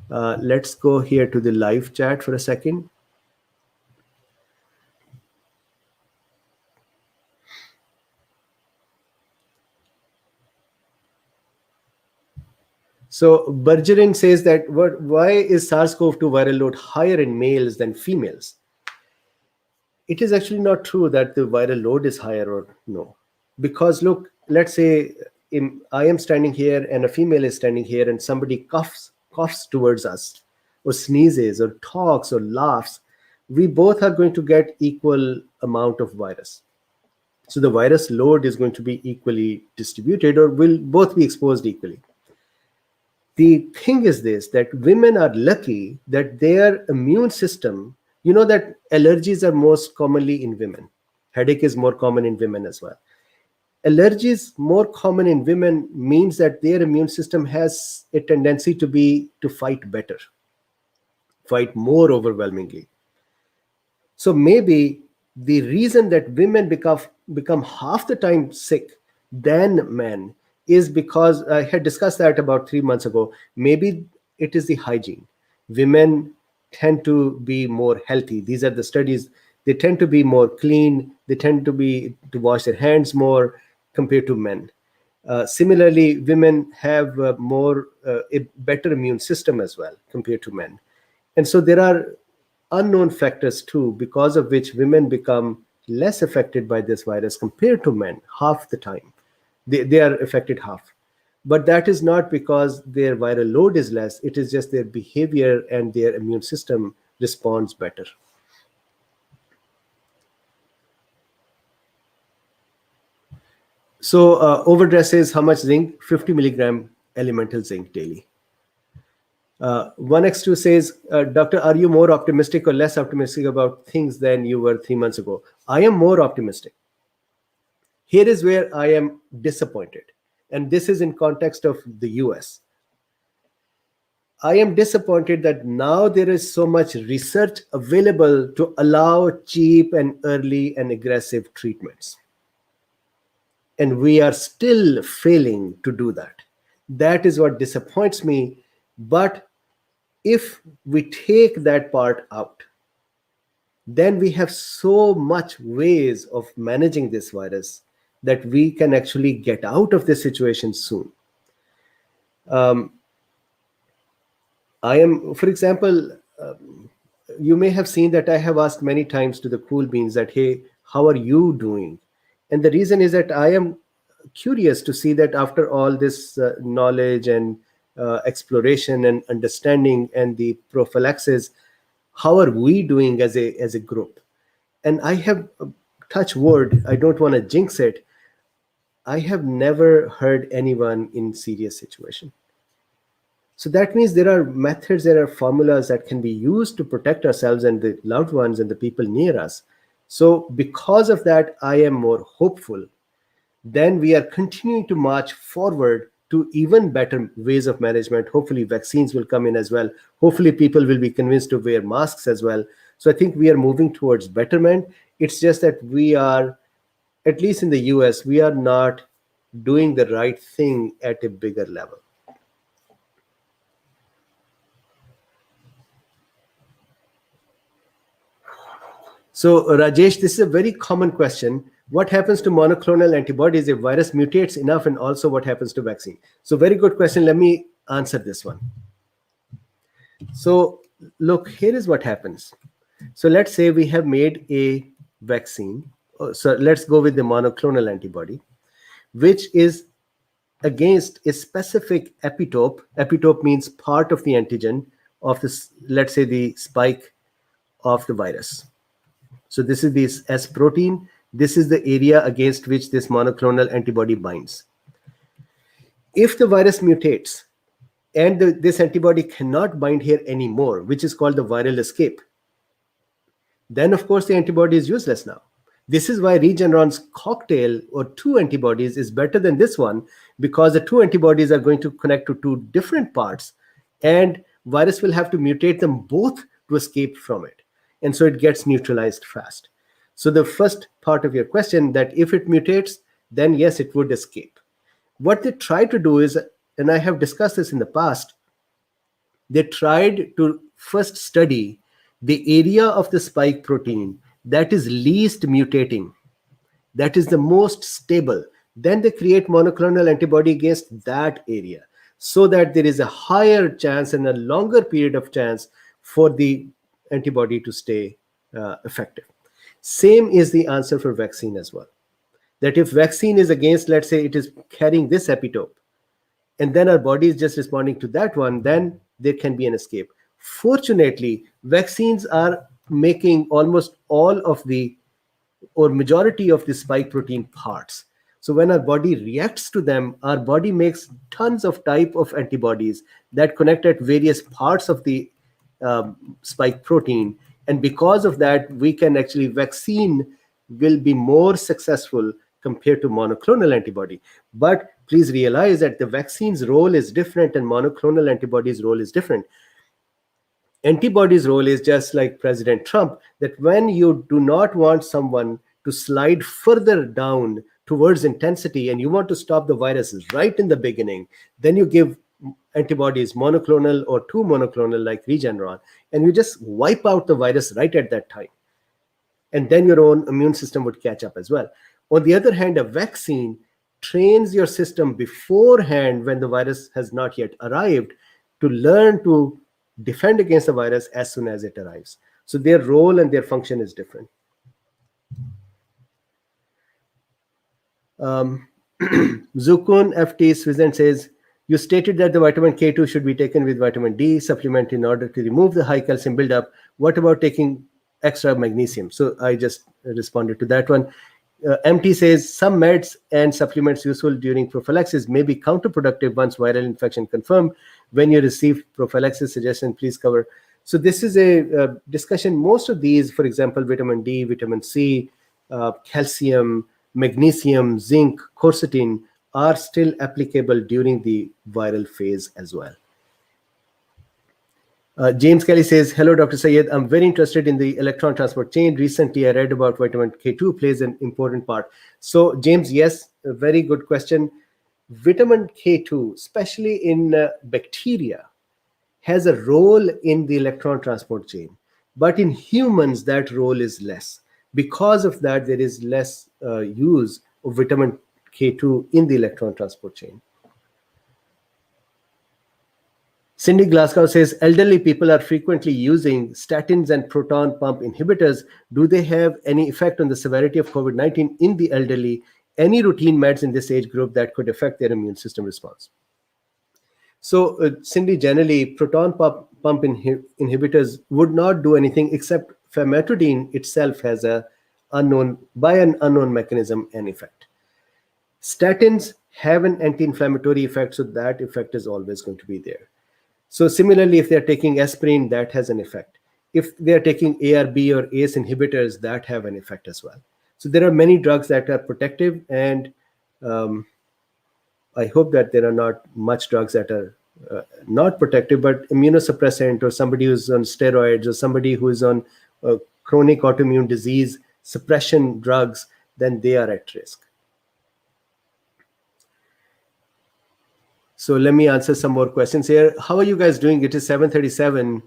Let's go here to the live chat for a second. So Bergerin says that why is SARS-CoV-2 viral load higher in males than females? It is actually not true that the viral load is higher or no. Because look, let's say I am standing here and a female is standing here and somebody coughs towards us or sneezes or talks or laughs. We both are going to get equal amount of virus. So the virus load is going to be equally distributed, or will both be exposed equally. The thing is this, that women are lucky that their immune system, you know that allergies are most commonly in women. Headache is more common in women as well. Allergies more common in women means that their immune system has a tendency to fight better, fight more overwhelmingly. So maybe the reason that women become half the time sick than men is because I had discussed that about 3 months ago. Maybe it is the hygiene. Women tend to be more healthy. These are the studies. They tend to be more clean. They tend to wash their hands more compared to men. Similarly, women have a better immune system as well compared to men. And so there are unknown factors too, because of which women become less affected by this virus compared to men half the time. They are affected half. But that is not because their viral load is less, it is just their behavior and their immune system responds better. So overdress is how much zinc? 50 milligram elemental zinc daily. 1x2 says, Doctor, are you more optimistic or less optimistic about things than you were 3 months ago? I am more optimistic. Here is where I am disappointed. And this is in context of the US. I am disappointed that now there is so much research available to allow cheap and early and aggressive treatments. And we are still failing to do that. That is what disappoints me. But if we take that part out, then we have so much ways of managing this virus that we can actually get out of this situation soon. I am, for example, you may have seen that I have asked many times to the cool beans that, hey, how are you doing? And the reason is that I am curious to see that after all this knowledge and exploration and understanding and the prophylaxis, how are we doing as a group? And I have, touch wood, I don't want to jinx it, I have never heard anyone in serious situation. So that means there are methods, there are formulas that can be used to protect ourselves and the loved ones and the people near us. So because of that, I am more hopeful. Then we are continuing to march forward to even better ways of management. Hopefully vaccines will come in as well. Hopefully people will be convinced to wear masks as well. So I think we are moving towards betterment. It's just that we are, at least in the US, we are not doing the right thing at a bigger level. So Rajesh, this is a very common question. What happens to monoclonal antibodies if virus mutates enough, and also what happens to vaccine? So very good question. Let me answer this one. So look, here is what happens. So let's say we have made a vaccine. So let's go with the monoclonal antibody, which is against a specific epitope. Epitope means part of the antigen of this, let's say the spike of the virus. So this is this S protein. This is the area against which this monoclonal antibody binds. If the virus mutates and this antibody cannot bind here anymore, which is called the viral escape, then of course the antibody is useless now. This is why Regeneron's cocktail or two antibodies is better than this one, because the two antibodies are going to connect to two different parts and virus will have to mutate them both to escape from it. And so it gets neutralized fast. So the first part of your question, that if it mutates, then yes, it would escape. What they try to do is, and I have discussed this in the past, they tried to first study the area of the spike protein that is least mutating, that is the most stable. Then they create monoclonal antibody against that area so that there is a higher chance and a longer period of chance for the antibody to stay effective. Same is the answer for vaccine as well. That if vaccine is against, let's say it is carrying this epitope, and then our body is just responding to that one, then there can be an escape. Fortunately, vaccines are making almost all of the, or majority of the spike protein parts. So when our body reacts to them, our body makes tons of type of antibodies that connect at various parts of the spike protein. And because of that, we can actually, vaccine will be more successful compared to monoclonal antibody. But please realize that the vaccine's role is different and monoclonal antibodies' role is different. Antibodies' role is just like President Trump, that when you do not want someone to slide further down towards intensity and you want to stop the virus right in the beginning, then you give antibodies, monoclonal or two monoclonal like Regeneron, and you just wipe out the virus right at that time. And then your own immune system would catch up as well. On the other hand, a vaccine trains your system beforehand when the virus has not yet arrived to learn to defend against the virus as soon as it arrives. So their role and their function is different. Zukun FT Switzerland says, You stated that the vitamin K2 should be taken with vitamin D supplement in order to remove the high calcium buildup. What about taking extra magnesium? So I just responded to that one. MT says some meds and supplements useful during prophylaxis may be counterproductive once viral infection confirmed. When you receive prophylaxis suggestion, please cover. So this is a discussion. Most of these, for example, vitamin D, vitamin C, calcium, magnesium, zinc, quercetin, are still applicable during the viral phase as well. James Kelly says, hello, Dr. Sayed. I'm very interested in the electron transport chain. Recently, I read about vitamin K2 plays an important part. So, James, yes, a very good question. Vitamin K2, especially in bacteria, has a role in the electron transport chain. But in humans, that role is less. Because of that, there is less use of vitamin K2 in the electron transport chain. Cindy Glasgow says, elderly people are frequently using statins and proton pump inhibitors. Do they have any effect on the severity of COVID-19 in the elderly? Any routine meds in this age group that could affect their immune system response? So, Cindy, generally, proton pump inhibitors would not do anything except famotidine itself has an unknown mechanism and effect. Statins have an anti-inflammatory effect, so that effect is always going to be there. So similarly, if they're taking aspirin, that has an effect. If they're taking ARB or ACE inhibitors, that have an effect as well. So there are many drugs that are protective, and I hope that there are not much drugs that are not protective, but immunosuppressant, or somebody who's on steroids, or somebody who is on chronic autoimmune disease suppression drugs, then they are at risk. So let me answer some more questions here. How are you guys doing? It is 7:37.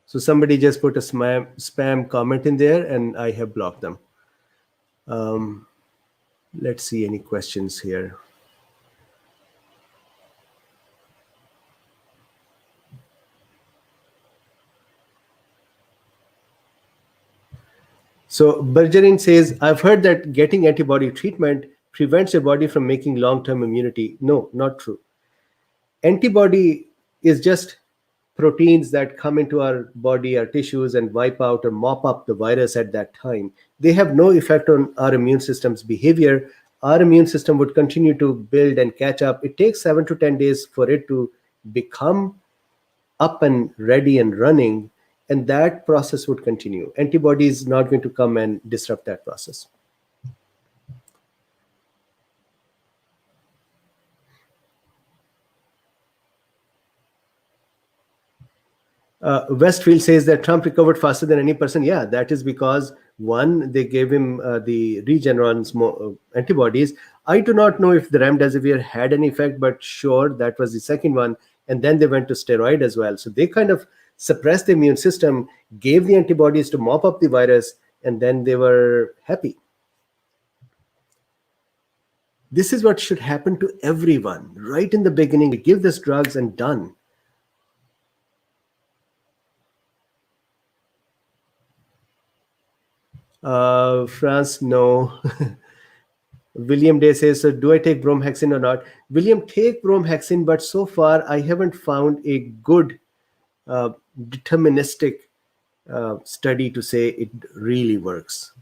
So somebody just put a spam comment in there, and I have blocked them. Let's see any questions here. So Bergerin says, I've heard that getting antibody treatment prevents your body from making long-term immunity. No, not true. Antibody is just proteins that come into our body, our tissues, and wipe out or mop up the virus at that time. They have no effect on our immune system's behavior. Our immune system would continue to build and catch up. It takes 7 to 10 days for it to become up and ready and running, and that process would continue. Antibody is not going to come and disrupt that process. Westfield says that Trump recovered faster than any person. Yeah, that is because, one, they gave him the Regeneron's antibodies. I do not know if the remdesivir had any effect, but sure, that was the second one. And then they went to steroid as well. So they kind of suppressed the immune system, gave the antibodies to mop up the virus, and then they were happy. This is what should happen to everyone. Right in the beginning, give this drugs and done. France, no. William Day says, so do I take bromhexine or not? William, take bromhexine, but so far I haven't found a good deterministic study to say it really works.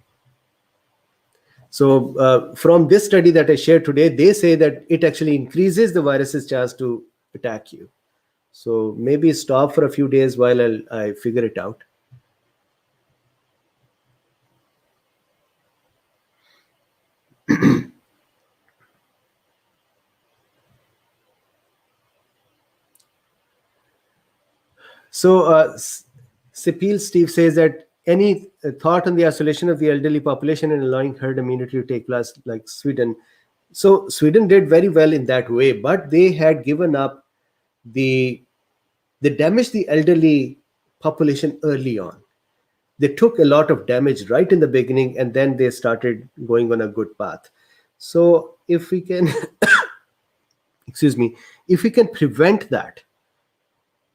So from this study that I shared today, they say that it actually increases the virus's chance to attack you. So maybe stop for a few days while I figure it out. So Sipil Steve says that any thought on the isolation of the elderly population and allowing herd immunity to take place like Sweden. So Sweden did very well in that way, but they had given up they damaged the elderly population early on. They took a lot of damage right in the beginning, and then they started going on a good path. So if we can excuse me, If we can prevent that,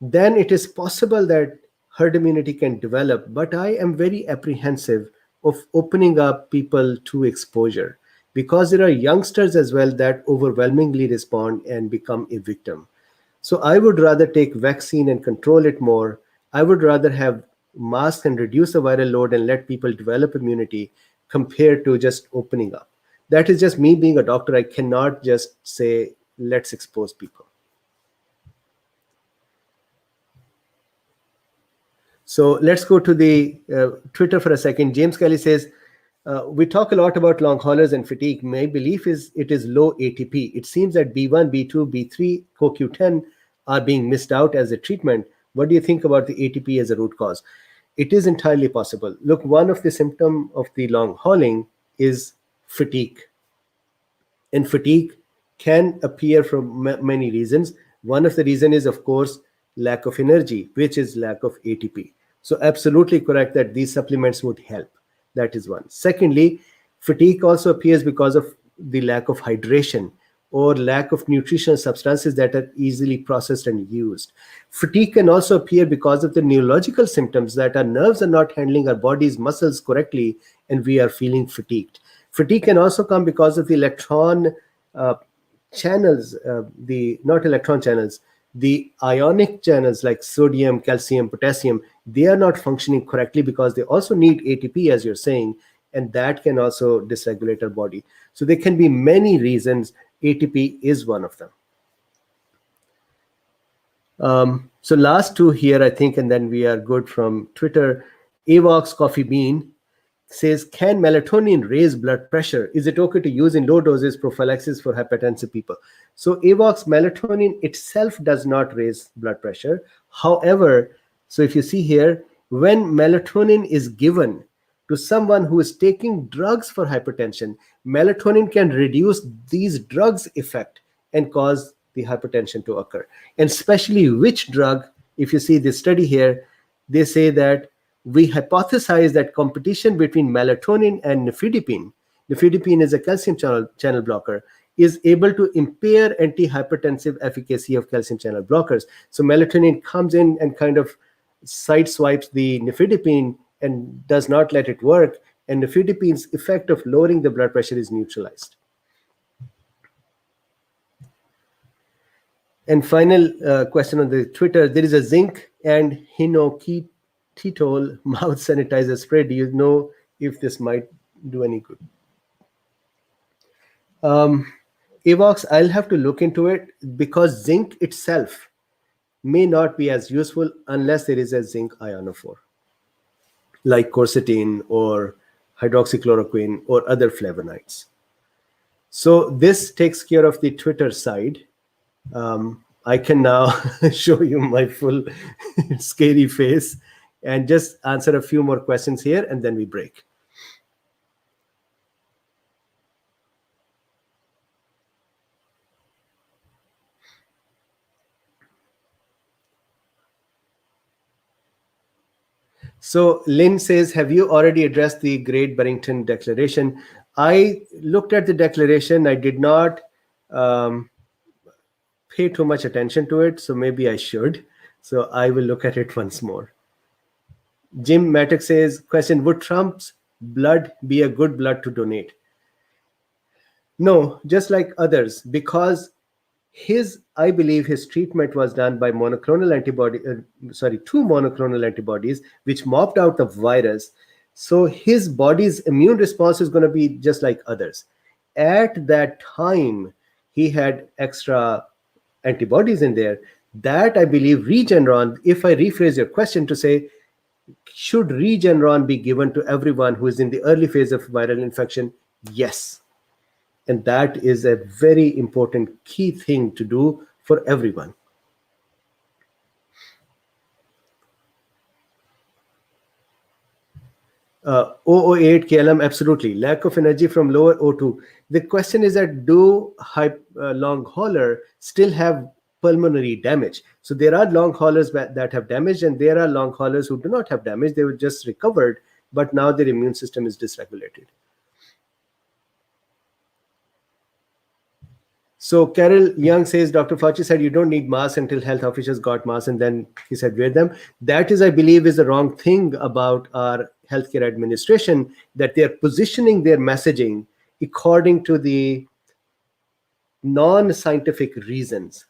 then it is possible that herd immunity can develop. But I am very apprehensive of opening up people to exposure, because there are youngsters as well that overwhelmingly respond and become a victim. So I would rather take vaccine and control it more. I would rather have masks and reduce the viral load and let people develop immunity compared to just opening up. That is just me being a doctor. I cannot just say, let's expose people. So let's go to the Twitter for a second. James Kelly says, we talk a lot about long haulers and fatigue. My belief is it is low ATP. It seems that B1, B2, B3, CoQ10 are being missed out as a treatment. What do you think about the ATP as a root cause? It is entirely possible. Look, one of the symptoms of the long hauling is fatigue. And fatigue can appear from many reasons. One of the reasons is, of course, lack of energy, which is lack of ATP. So absolutely correct that these supplements would help. That is one. Secondly, fatigue also appears because of the lack of hydration or lack of nutritional substances that are easily processed and used. Fatigue can also appear because of the neurological symptoms, that our nerves are not handling our body's muscles correctly and we are feeling fatigued. Fatigue can also come because of the electron channels, not electron channels, the ionic channels like sodium, calcium, potassium. They are not functioning correctly because they also need ATP, as you're saying, and that can also dysregulate our body. So there can be many reasons. ATP is one of them. So last two here, I think, and then we are good from Twitter. Avox Coffee Bean says, can melatonin raise blood pressure? Is it okay to use in low doses prophylaxis for hypertensive people? So Avox, melatonin itself does not raise blood pressure. However, so if you see here, when melatonin is given to someone who is taking drugs for hypertension, melatonin can reduce these drugs' effect and cause the hypertension to occur. And especially which drug, if you see this study here, they say that we hypothesize that competition between melatonin and nifedipine is a calcium channel blocker, is able to impair antihypertensive efficacy of calcium channel blockers. So melatonin comes in and kind of sideswipes the nifedipine and does not let it work, and nifedipine's effect of lowering the blood pressure is neutralized. And final question on the Twitter, there is a zinc and hinokitol mouth sanitizer spray. Do you know if this might do any good? Avox, I'll have to look into it, because zinc itself may not be as useful unless there is a zinc ionophore, like quercetin or hydroxychloroquine or other flavonoids. So this takes care of the Twitter side. I can now show you my full scary face and just answer a few more questions here, and then we break. So Lynn says, have you already addressed the Great Barrington Declaration? I looked at the declaration. I did not pay too much attention to it, so maybe I should. So I will look at it once more. Jim Mattock says, question, would Trump's blood be a good blood to donate? No, just like others, because I believe his treatment was done by two monoclonal antibodies, which mopped out the virus. So his body's immune response is going to be just like others. At that time, he had extra antibodies in there. That I believe Regeneron, if I rephrase your question to say, should Regeneron be given to everyone who is in the early phase of viral infection? Yes. And that is a very important key thing to do for everyone. 008 KLM, absolutely. Lack of energy from lower O2. The question is that do long hauler still have pulmonary damage? So there are long haulers that have damage, and there are long haulers who do not have damage. They were just recovered, but now their immune system is dysregulated. So Carol Young says, Dr. Fauci said you don't need masks until health officials got masks, and then he said wear them. That is, I believe, is the wrong thing about our healthcare administration, that they are positioning their messaging according to the non-scientific reasons.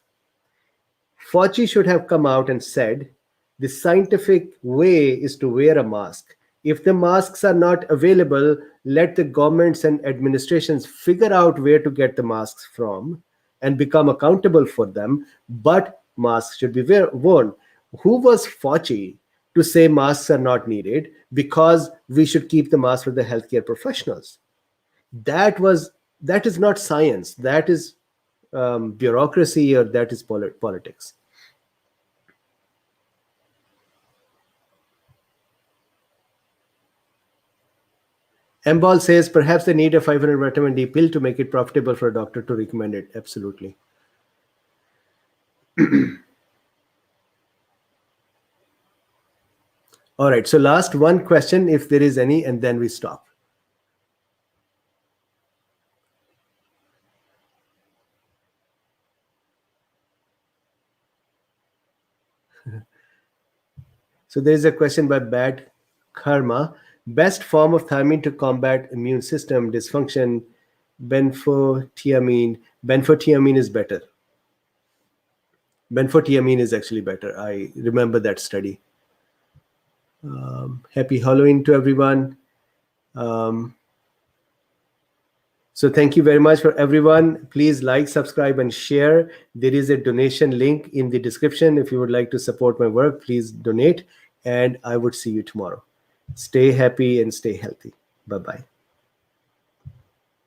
Fauci should have come out and said the scientific way is to wear a mask. If the masks are not available, let the governments and administrations figure out where to get the masks from and become accountable for them. But masks should be worn. Who was Fauci to say masks are not needed because we should keep the masks for the healthcare professionals? That is not science. That is bureaucracy, or that is politics. Embal says perhaps they need a 500 vitamin D pill to make it profitable for a doctor to recommend it. Absolutely. All right. So last one question, if there is any, and then we stop. So there is a question by Bad Karma. Best form of thiamine to combat immune system dysfunction, benfotiamine. Benfotiamine is better. Benfotiamine is actually better. I remember that study. Happy Halloween to everyone. So thank you very much for everyone. Please like, subscribe, and share. There is a donation link in the description. If you would like to support my work, please donate. And I would see you tomorrow. Stay happy and stay healthy. Bye-bye.